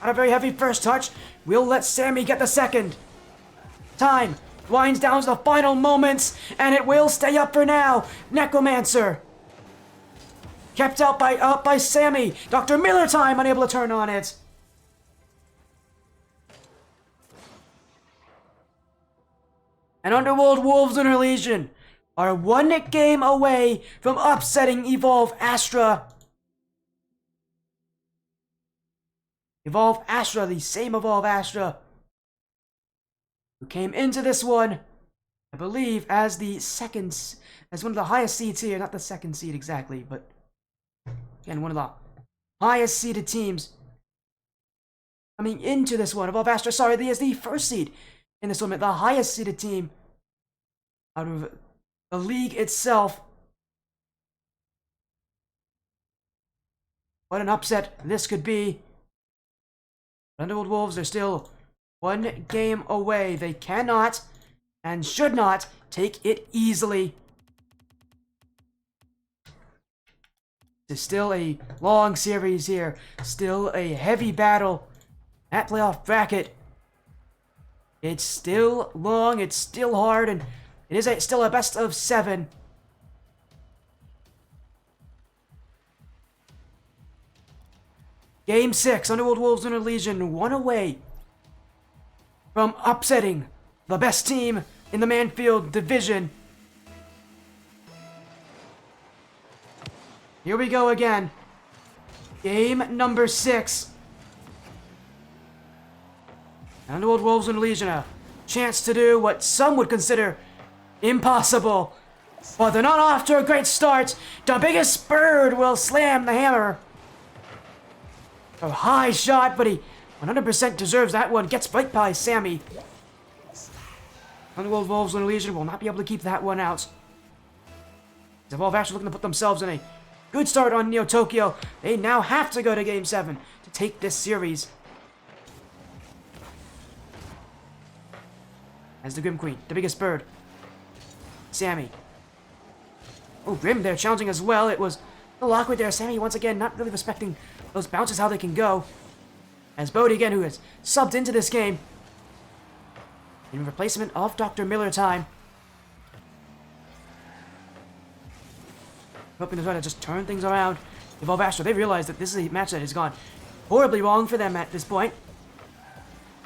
Not a very heavy first touch. We'll let Sammy get the second. Time winds down to the final moments, and it will stay up for now. Necromancer. Kept out by Sammy. Dr. Miller time unable to turn on it. And Underworld Wolves Lunar Legion are 1 game away from upsetting Evolve Astra. Evolve Astra, the same Evolve Astra, who came into this one, I believe, as one of the highest seeds here. Not the second seed exactly, but again, one of the highest seeded teams coming into this one. Evolve Astra, sorry, is the first seed in this tournament, the highest seeded team out of the league itself. What an upset this could be. Underworld Wolves are still 1 game away. They cannot and should not take it easily. It's still a long series here. Still a heavy battle at playoff bracket. It's still long, it's still hard, and it is still a best of 7. Game 6, Underworld Wolves Lunar Legion, 1 away from upsetting the best team in the Mannfield division. Here we go again. Game number 6. Underworld Wolves and Legion, a chance to do what some would consider impossible. But they're not off to a great start. The biggest bird will slam the hammer. A high shot, but he 100% deserves that one. Gets right by Sammy. Underworld Wolves and Legion will not be able to keep that one out. The Evolve Astra looking to put themselves in a good start on Neo Tokyo. They now have to go to Game 7 to take this series. As the Grim Queen, the biggest bird. Sammy. Oh, Grim there challenging as well. It was a little awkward there. Sammy once again not really respecting those bounces, how they can go. As Bodhi again, who has subbed into this game. In replacement of Dr. Miller time. Hoping to try to just turn things around. Evolve Astra, they realize that this is a match that has gone horribly wrong for them at this point.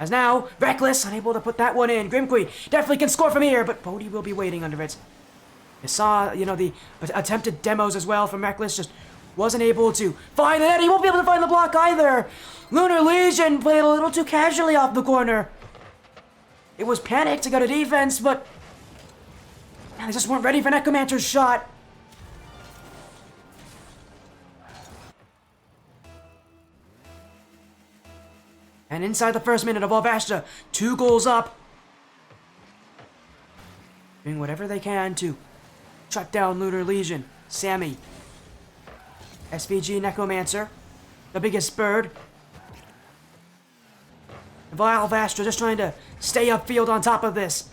As now, Reckless, unable to put that one in. Grim Queen definitely can score from here, but Bodhi will be waiting under it. You saw, the attempted demos as well from Reckless, just wasn't able to find the net. He won't be able to find the block either. Lunar Legion played a little too casually off the corner. It was panic to go to defense, but man, they just weren't ready for Necromancer's shot. And inside the first minute of Evolve Astra, 2 goals up. Doing whatever they can to shut down Lunar Legion. Sammy. SVG Necromancer. The biggest bird. Evolve Astra just trying to stay upfield on top of this.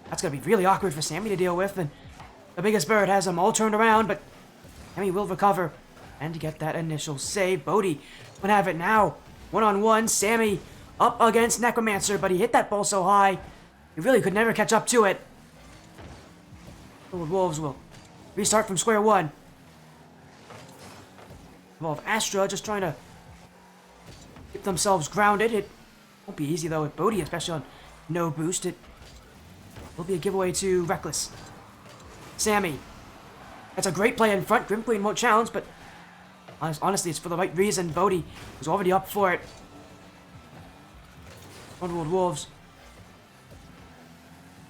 That's going to be really awkward for Sammy to deal with. And the biggest bird has them all turned around, but Sammy will recover and get that initial save. Bodhi would have it now. 1-on-1, Sammy up against Necromancer, but he hit that ball so high, he really could never catch up to it. The Wolves will restart from square one. Evolve Astra just trying to keep themselves grounded. It won't be easy though with Bodhi, especially on no boost. It will be a giveaway to Reckless. Sammy. That's a great play in front. Grim Queen won't challenge, but honestly, it's for the right reason. Bodhi was already up for it. Underworld Wolves.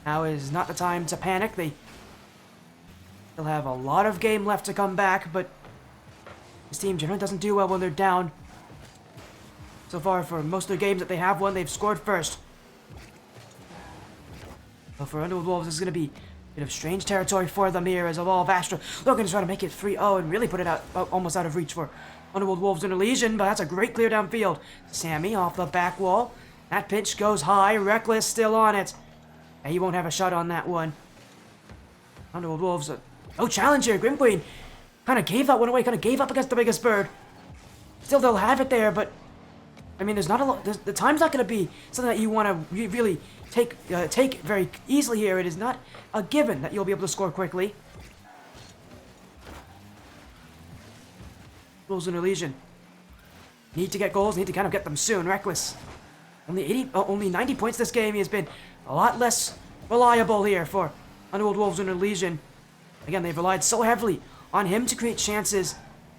Now is not the time to panic. They still have a lot of game left to come back, but this team generally doesn't do well when they're down. So far, for most of the games that they have won, they've scored first. But for Underworld Wolves, this is going to be a bit of strange territory for them here as Evolve Astra looking to try to make it 3-0 and really put it out almost out of reach for Underworld Wolves in a Legion, but that's a great clear downfield. Sammy off the back wall. That pitch goes high. Reckless still on it. And he won't have a shot on that one. Underworld Wolves, no challenge here. Grim Queen kind of gave that one away, kind of gave up against the biggest bird. Still, they'll have it there, but I mean, there's not a lot. The time's not going to be something that you want to really take very easily here. It is not a given that you'll be able to score quickly. Wolves in a Legion need to get goals. Need to kind of get them soon. Reckless. Only 90 points this game. He has been a lot less reliable here for Underworld Wolves in a Legion. Again, they've relied so heavily on him to create chances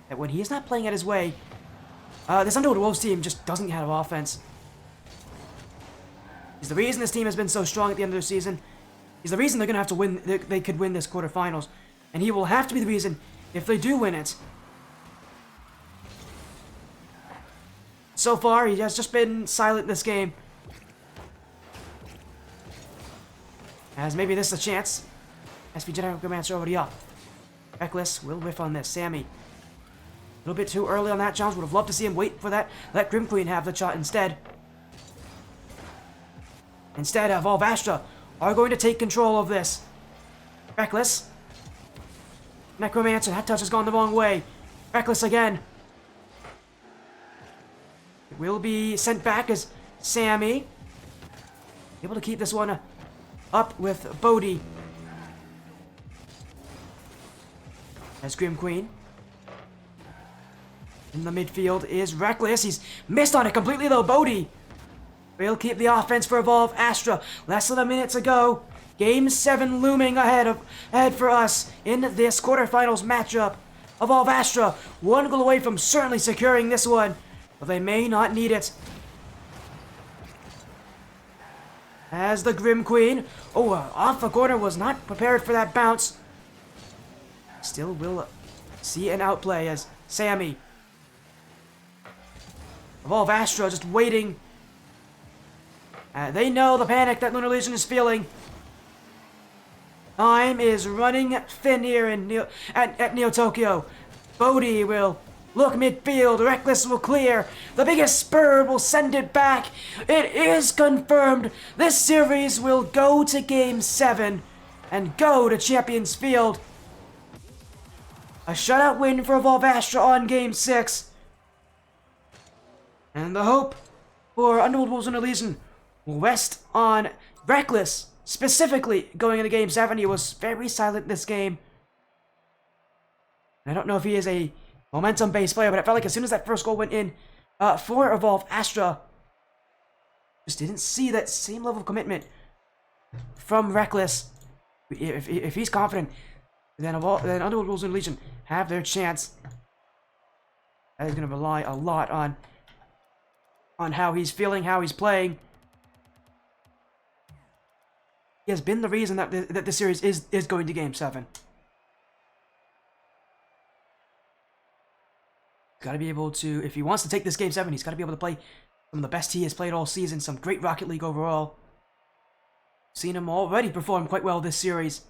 that when he is not playing at his way, this Underworld Wolves team just doesn't have offense. He's the reason this team has been so strong at the end of the season. He's the reason they're going to have to win. They could win this quarterfinals. And he will have to be the reason if they do win it. So far, he has just been silent this game. As maybe this is a chance. SV Jedi Necromancer already up. Reckless will whiff on this. Sammy. A little bit too early on that challenge. Would have loved to see him wait for that. Let Grim Queen have the shot instead. Instead, Evolve Astra are going to take control of this. Reckless. Necromancer, that touch has gone the wrong way. Reckless again. It will be sent back as Sammy. Able to keep this one up with Bodhi. As Grim Queen. In the midfield is Reckless. He's missed on it completely though, Bodhi. We'll keep the offense for Evolve Astra. Less than a minute to go. Game 7 looming ahead for us in this quarterfinals matchup. Evolve Astra, one goal away from certainly securing this one, but they may not need it. As the Grim Queen, off the corner, was not prepared for that bounce. Still will see an outplay as Sammy. Evolve Astra just waiting. They know the panic that Lunar Legion is feeling. Time is running thin here at Neo Tokyo. Bodhi will look midfield. Reckless will clear. The biggest spur will send it back. It is confirmed. This series will go to Game 7 and go to Champions Field. A shutout win for Evolve Astra on Game 6. And the hope for Underworld Wolves and Elysian will rest on Reckless. Specifically, going into Game 7, he was very silent this game. I don't know if he is a momentum-based player, but it felt like as soon as that first goal went in for Evolve Astra, just didn't see that same level of commitment from Reckless. If he's confident, then Underworld Wolves and Legion have their chance. That is going to rely a lot on how he's feeling, how he's playing. He has been the reason that this series is going to Game 7. Got to be able to, if he wants to take this Game 7, he's got to be able to play some of the best he has played all season, some great Rocket League overall. Seen him already perform quite well this series.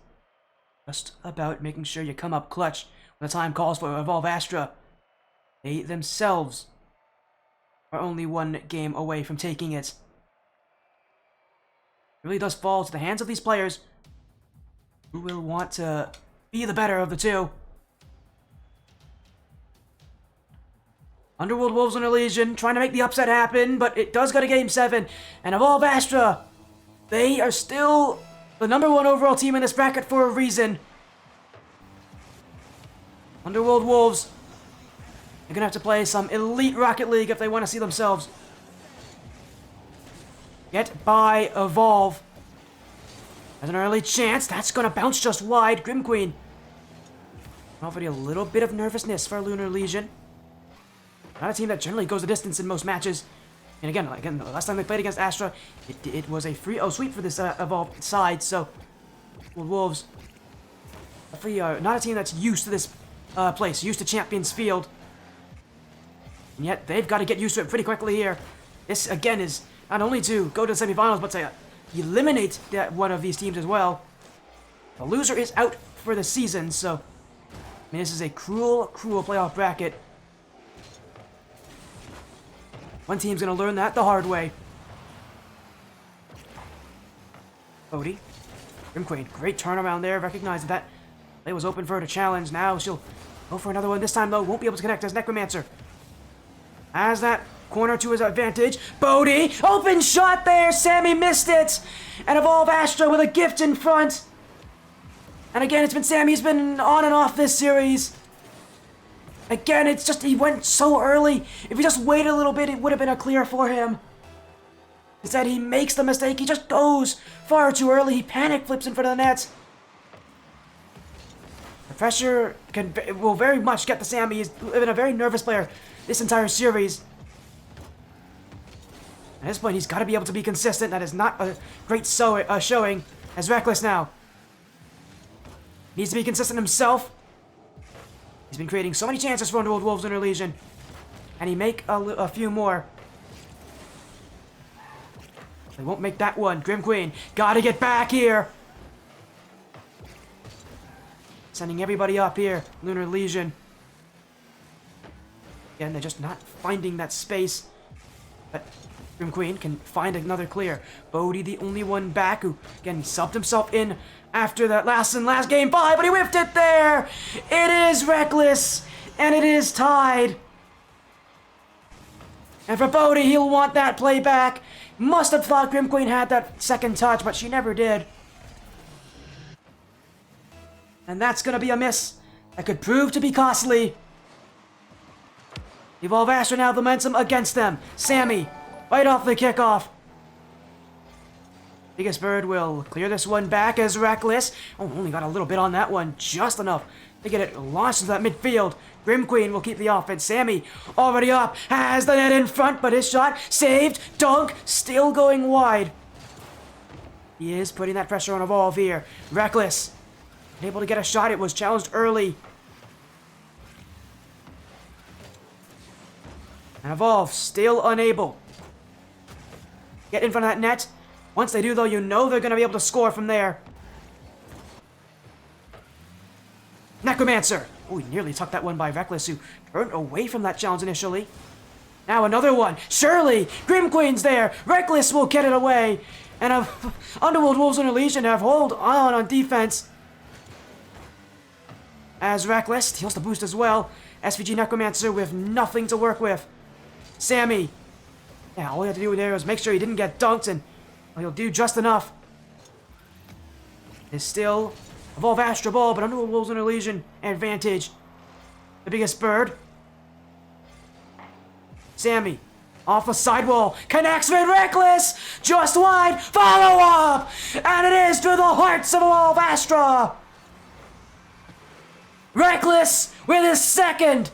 Just about making sure you come up clutch when the time calls for Evolve Astra. They themselves are only one game away from taking it. It really does fall to the hands of these players who will want to be the better of the two. Underworld Wolves and Elysian trying to make the upset happen, but it does go to Game 7. And Evolve Astra, they are still the #1 overall team in this bracket for a reason. Underworld Wolves, they're going to have to play some elite Rocket League if they want to see themselves get by Evolve. Has an early chance. That's going to bounce just wide. Grim Queen. Already a little bit of nervousness for Lunar Legion. Not a team that generally goes the distance in most matches. And again, the last time they played against Astra, it was a 3-0 sweep for this Evolve side. So, Wolves definitely are not a team that's used to this place, used to Champions Field. And yet, they've got to get used to it pretty quickly here. This, again, is not only to go to the semifinals, but to eliminate one of these teams as well. The loser is out for the season, so I mean, this is a cruel, cruel playoff bracket. One team's going to learn that the hard way. Bodhi. Grim Queen. Great turnaround there. Recognized that play was open for her to challenge. Now she'll go for another one. This time, though, won't be able to connect as Necromancer. As that corner to his advantage. Bodhi. Open shot there. Sammy missed it. And Evolve Astra with a gift in front. And again, it's been Sammy. He's been on and off this series. Again, it's just he went so early. If he just waited a little bit, it would have been a clear for him. Instead, he makes the mistake. He just goes far too early. He panic flips in front of the net. The pressure will very much get to Sammy. He's been a very nervous player this entire series. At this point, he's got to be able to be consistent. That is not a great showing as Reckless now. Needs to be consistent himself. He's been creating so many chances for Underworld Wolves and Elysian. And he make a few more. They won't make that one. Grim Queen, gotta get back here. Sending everybody up here. Lunar Legion. Again, they're just not finding that space. But Grim Queen can find another clear. Bodhi, the only one back, who, again, subbed himself in after that last game 5, but he whiffed it there! It is Reckless! And it is tied. And for Bodhi, he'll want that play back. Must have thought Grim Queen had that second touch, but she never did. And that's gonna be a miss. That could prove to be costly. Evolve Astra now, the momentum against them. Sammy, right off the kickoff. Biggest Bird will clear this one back as Reckless. Oh, only got a little bit on that one, just enough to get it launched into that midfield. Grim Queen will keep the offense. Sammy already up, has the net in front, but his shot saved. Dunk still going wide. He is putting that pressure on Evolve here. Reckless, able to get a shot. It was challenged early. And Evolve still unable. Get in front of that net. Once they do, though, you know they're going to be able to score from there. Necromancer. Oh, he nearly tucked that one by Reckless, who turned away from that challenge initially. Now another one. Surely, Grim Queen's there. Reckless will get it away. And Underworld, Wolves, and Legion have hold on defense. As Reckless steals the boost as well. SVG Necromancer with nothing to work with. Sammy. Yeah, all he had to do there was make sure he didn't get dunked, and he'll do just enough. Is still Evolve Astra Ball, but Underworld Wolves and Legion advantage. The Biggest Bird. Sammy off the sidewall, connects with Reckless, just wide, follow up, and it is to the hearts of Evolve Astra. Reckless with his second,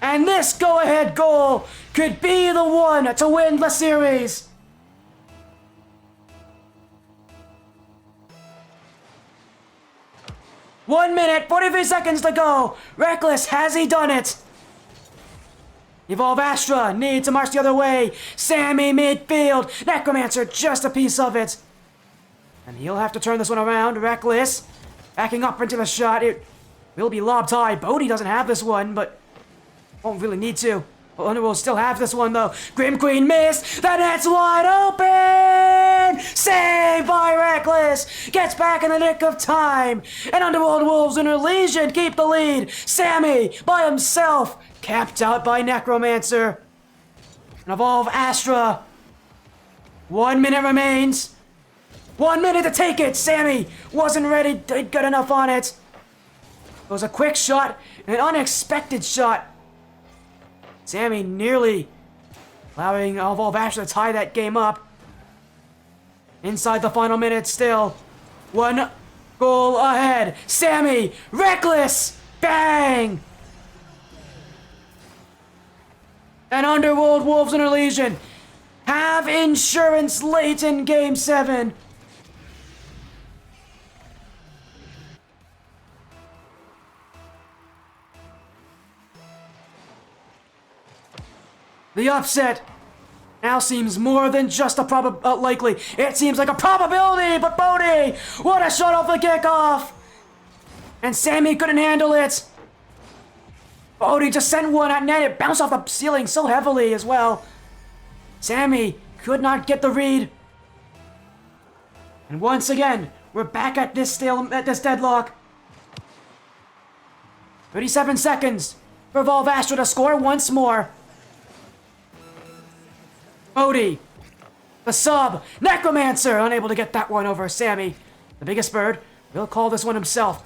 and this go-ahead goal could be the one to win the series. One minute, 43 seconds to go. Reckless, has he done it? Evolve Astra needs to march the other way. Sammy midfield. Necromancer just a piece of it. And he'll have to turn this one around. Reckless backing up into the shot. It will be lob tied. Bodhi doesn't have this one, but won't really need to. Well, Underworld still have this one, though. Grim Queen missed. The net's wide open. Saved by Reckless. Gets back in the nick of time. And Underworld Wolves and her Legion keep the lead. Sammy by himself. Capped out by Necromancer. And Evolve Astra. 1 minute remains. 1 minute to take it. Sammy wasn't ready. Did good enough on it. It was a quick shot. An unexpected shot. Sammy nearly allowing Evolve Astra to tie that game up. Inside the final minute still. 1 goal ahead. Sammy, Reckless, bang! And Underworld Wolves and her Legion have insurance late in Game 7. The upset now seems more than just a likely. It seems like a probability, but Bodhi, what a shot off the kickoff! And Sammy couldn't handle it. Bodhi just sent one at net. It bounced off the ceiling so heavily as well. Sammy could not get the read. And once again, we're back at this deadlock. 37 seconds for Evolve Astra to score once more. Bodhi, the sub, Necromancer, unable to get that one over Sammy. The Biggest Bird will call this one himself.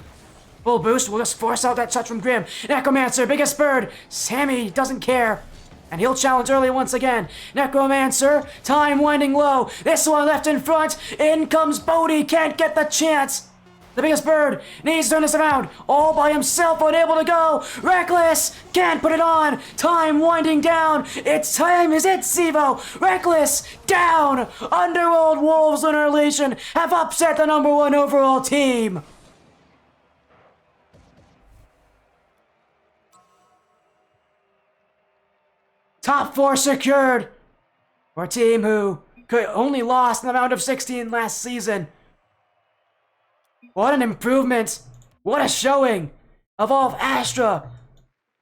Full boost will just force out that touch from Grim. Necromancer, Biggest Bird, Sammy doesn't care. And he'll challenge early once again. Necromancer, time winding low. This one left in front. In comes Bodhi, can't get the chance. The Biggest Bird needs to turn this around. All by himself, unable to go. Reckless, can't put it on. Time winding down. It's time, is it, Sivo? Reckless, down. Underworld Wolves and her Legion have upset the #1 overall team. Top 4 secured for a team who could only lost in the round of 16 last season. What an improvement. What a showing. Evolve Astra,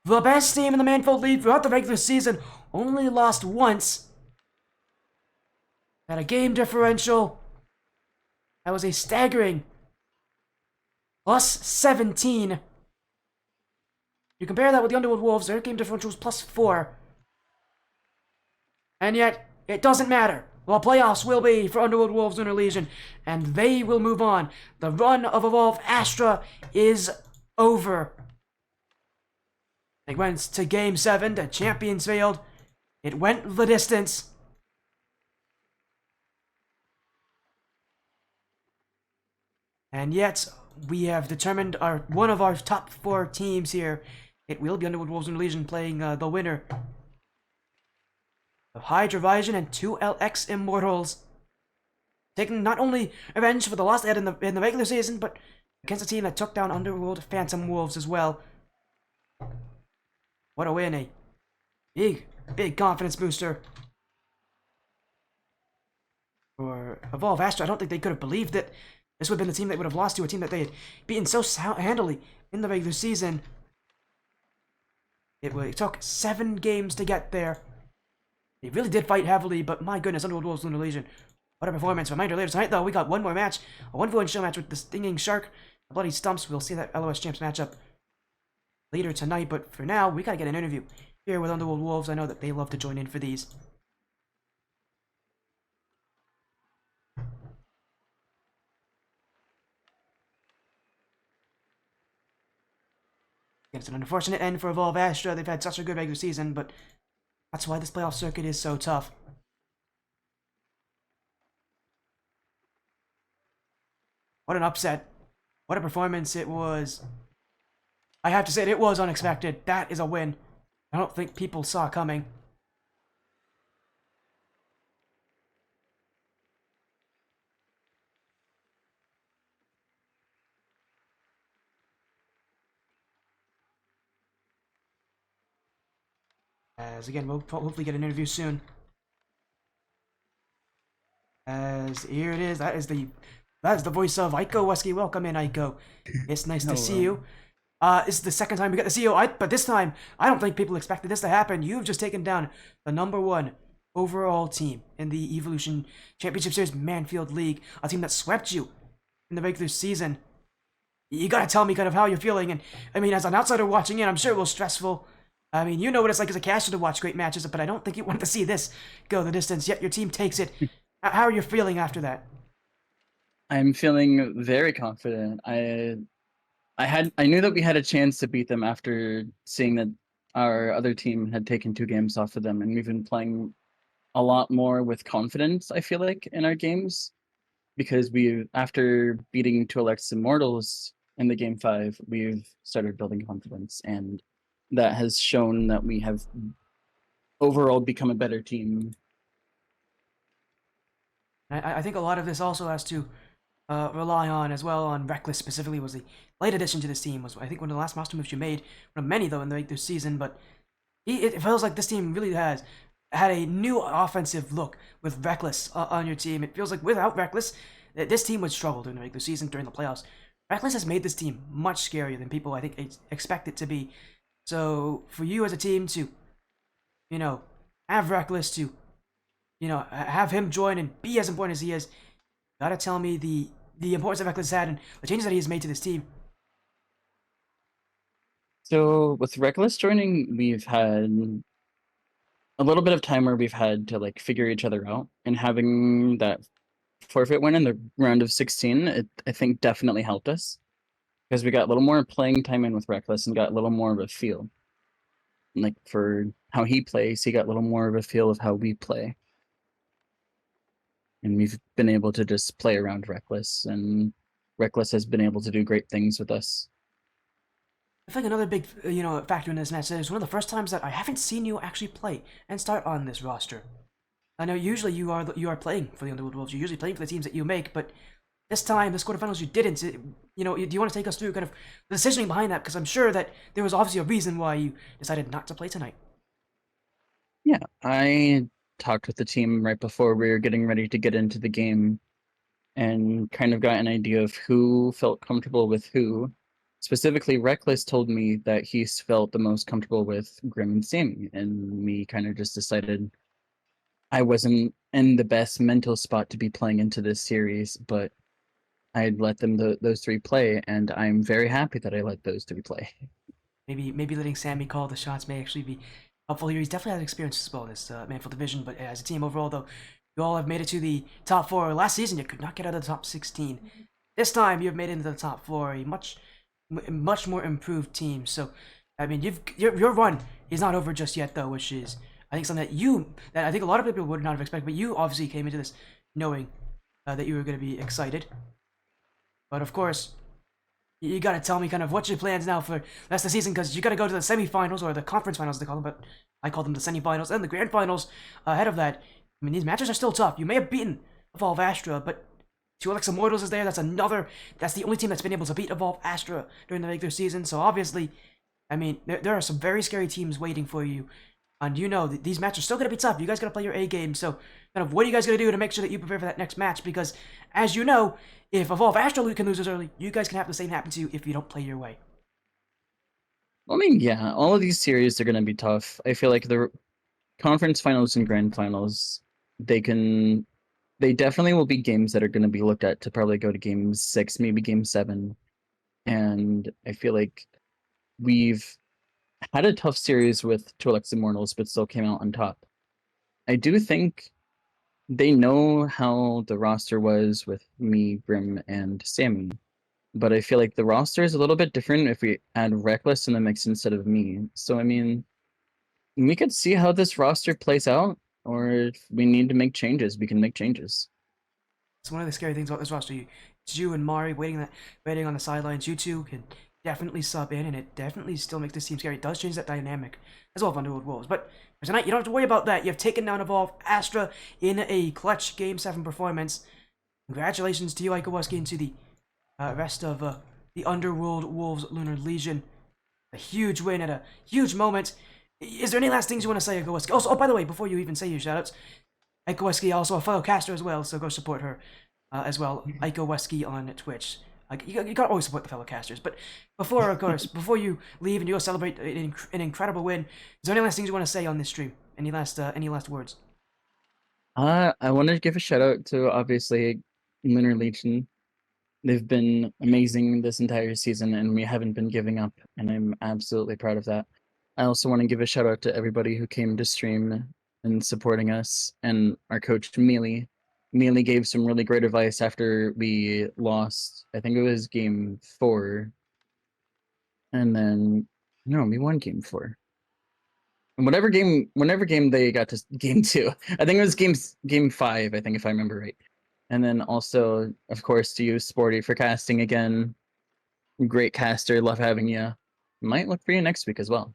the best team in the Mannfield League throughout the regular season, only lost once. At a game differential that was a staggering +17. You compare that with the Underworld Wolves, their game differential is +4. And yet, it doesn't matter. Well, playoffs will be for Underworld Wolves Lunar Legion, and they will move on. The run of Evolve Astra is over. They went to Game 7 to Champions Field. It went the distance. And yet, we have determined one of our top 4 teams here. It will be Underworld Wolves Lunar Legion playing the winner of Hydra Vision and 2LX Immortals. Taking not only revenge for the loss they had in the regular season, but against a team that took down Underworld Phantom Wolves as well. What a win, a big confidence booster for Evolve Astra. I don't think they could have believed that this would have been the team they would have lost to, a team that they had beaten so handily in the regular season. It took 7 games to get there. They really did fight heavily, but my goodness, Underworld Wolves Lunar Legion. What a performance. Reminder later tonight, though, we got one more match. A 1-4 show match with the Stinging Shark, the Bloody Stumps. We'll see that LOS Champs matchup later tonight, but for now, we gotta get an interview here with Underworld Wolves. I know that they love to join in for these. It's an unfortunate end for Evolve Astra. They've had such a good regular season, but that's why this playoff circuit is so tough. What an upset. What a performance it was. I have to say, it was unexpected. That is a win. I don't think people saw coming. As again, we'll hopefully get an interview soon. As here it is. That is the voice of Aiko Wesky. Welcome in, Aiko. It's nice to see you. This is the second time we get to see you, but this time, I don't think people expected this to happen. You've just taken down the #1 overall team in the Evolution Championship Series Mannfield League, a team that swept you in the regular season. You gotta tell me kind of how you're feeling, and I mean, as an outsider watching in, I'm sure it was stressful. I mean, you know what it's like as a caster to watch great matches, but I don't think you want to see this go the distance, yet your team takes it. How are you feeling after that? I'm feeling very confident. I knew that we had a chance to beat them after seeing that our other team had taken 2 games off of them, and we've been playing a lot more with confidence, I feel like, in our games, because after beating 2LX Immortals in the game 5, we've started building confidence, and that has shown that we have overall become a better team. I think a lot of this also has to rely on as well on Reckless specifically. Was the late addition to this team, was I think one of the last master moves you made, one of many though in the season, but it feels like this team really has had a new offensive look with Reckless on your team. It feels like without Reckless, this team would struggle during the regular season, during the playoffs. Reckless has made this team much scarier than people I think expect it to be. So for you as a team to, have Reckless, to, have him join and be as important as he is, gotta tell me the importance that Reckless had and the changes that he has made to this team. So with Reckless joining, we've had a little bit of time where we've had to like figure each other out, and having that forfeit win in the round of 16, I think definitely helped us, because we got a little more playing time in with Reckless and got a little more of a feel. Like for how he plays, he got a little more of a feel of how we play. And we've been able to just play around Reckless, and Reckless has been able to do great things with us. I think another big, factor in this match is one of the first times that I haven't seen you actually play and start on this roster. I know usually you are playing for the Underworld Wolves. You're usually playing for the teams that you make, but this time, this quarterfinals, you didn't. Do you want to take us through kind of the decisioning behind that? Because I'm sure that there was obviously a reason why you decided not to play tonight. Yeah, I talked with the team right before we were getting ready to get into the game, and kind of got an idea of who felt comfortable with who. Specifically, Reckless told me that he felt the most comfortable with Grim and Sammy, and we kind of just decided I wasn't in the best mental spot to be playing into this series, but I'd let those 3 play, and I'm very happy that I let those 3 play. maybe letting Sammy call the shots may actually be helpful here. He's definitely had experience as well in this Mannfield division, but as a team overall, though, you all have made it to the top 4. Last season, you could not get out of the top 16. This time, you have made it into the top 4, a much more improved team. So, I mean, your run is not over just yet, though, which is I think something that I think a lot of people would not have expected. But you obviously came into this knowing that you were going to be excited. But of course, you gotta tell me kind of what's your plans now for the rest of the season, because you gotta go to the semifinals, or the conference finals they call them, but I call them the semifinals, and the grand finals ahead of that. I mean, these matches are still tough. You may have beaten Evolve Astra, but Two Alex Immortals is there. That's the only team that's been able to beat Evolve Astra during the regular season. So obviously, I mean, there are some very scary teams waiting for you. And you know, these matches are still going to be tough. You guys got to play your A game. So, kind of, what are you guys going to do to make sure that you prepare for that next match? Because, as you know, if Evolve Astra can lose as early, you guys can have the same happen to you if you don't play your way. I mean, yeah, all of these series are going to be tough. I feel like the conference finals and grand finals, they definitely will be games that are going to be looked at to probably go to game 6, maybe game 7. And I feel like we've had a tough series with Two Alex Immortals, but still came out on top. I do think they know how the roster was with me, Grim, and Sammy. But I feel like the roster is a little bit different if we add Reckless in the mix instead of me. So, I mean, we could see how this roster plays out, or if we need to make changes, we can make changes. It's one of the scary things about this roster. It's you and Mari waiting on the sidelines. You two can definitely sub in, and it definitely still makes this team scary. It does change that dynamic as well of Underworld Wolves. But for tonight, you don't have to worry about that. You have taken down Evolve Astra in a clutch Game 7 performance. Congratulations to you, Ikoweski, and to the rest of the Underworld Wolves Lunar Legion. A huge win at a huge moment. Is there any last things you want to say, Ikoweski? Also, oh, by the way, before you even say your shoutouts, Ikoweski also a fellow caster as well, so go support her as well. Ikoweski on Twitch. You gotta always support the fellow casters. But before, of course, before you leave and you go celebrate an incredible win, is there any last things you want to say on this stream? Any last words? I wanted to give a shout out to obviously Lunar Legion. They've been amazing this entire season, and we haven't been giving up, and I'm absolutely proud of that. I also want to give a shout out to everybody who came to stream and supporting us, and our coach Mealy. Mealy gave some really great advice after we lost. I think it was game 4, and then no, we won game 4. And whenever game they got to game 2, I think it was game 5. I think if I remember right. And then also, of course, to you, Sporty, for casting again. Great caster, love having you. Might look for you next week as well.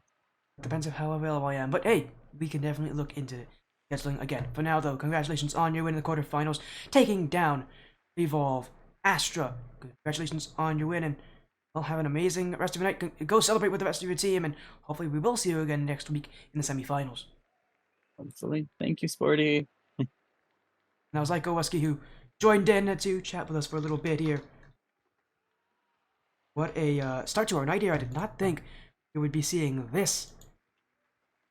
Depends on how available I am. But hey, we can definitely look into scheduling again. For now, though, congratulations on your win in the quarterfinals, taking down Evolve Astra. Congratulations on your win, and well, have an amazing rest of your night. Go celebrate with the rest of your team, and hopefully we will see you again next week in the semifinals. Hopefully. Thank you, Sporty. And that was Ikoweski, who joined in to chat with us for a little bit here. What a start to our night here. I did not think we would be seeing this.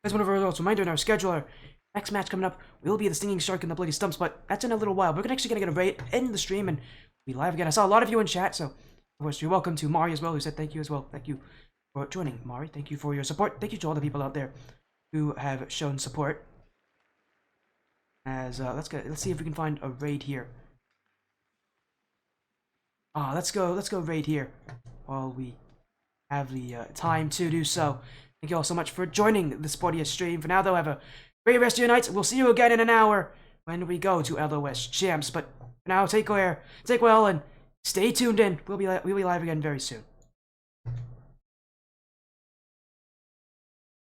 As one of our results, reminder in our schedule, our next match coming up will be the Stinging Shark and the Bloody Stumps, but that's in a little while. We're actually going to get a raid in the stream and be live again. I saw a lot of you in chat, so of course you're welcome to Mari as well, who said thank you as well. Thank you for joining, Mari. Thank you for your support. Thank you to all the people out there who have shown support. As let's see if we can find a raid here. Let's go raid here while we have the time to do so. Thank you all so much for joining the Sportiest stream. For now, though, have a great rest of your nights. We'll see you again in an hour when we go to LOS Champs. But for now, take care, take well, and stay tuned in. We'll be live again very soon.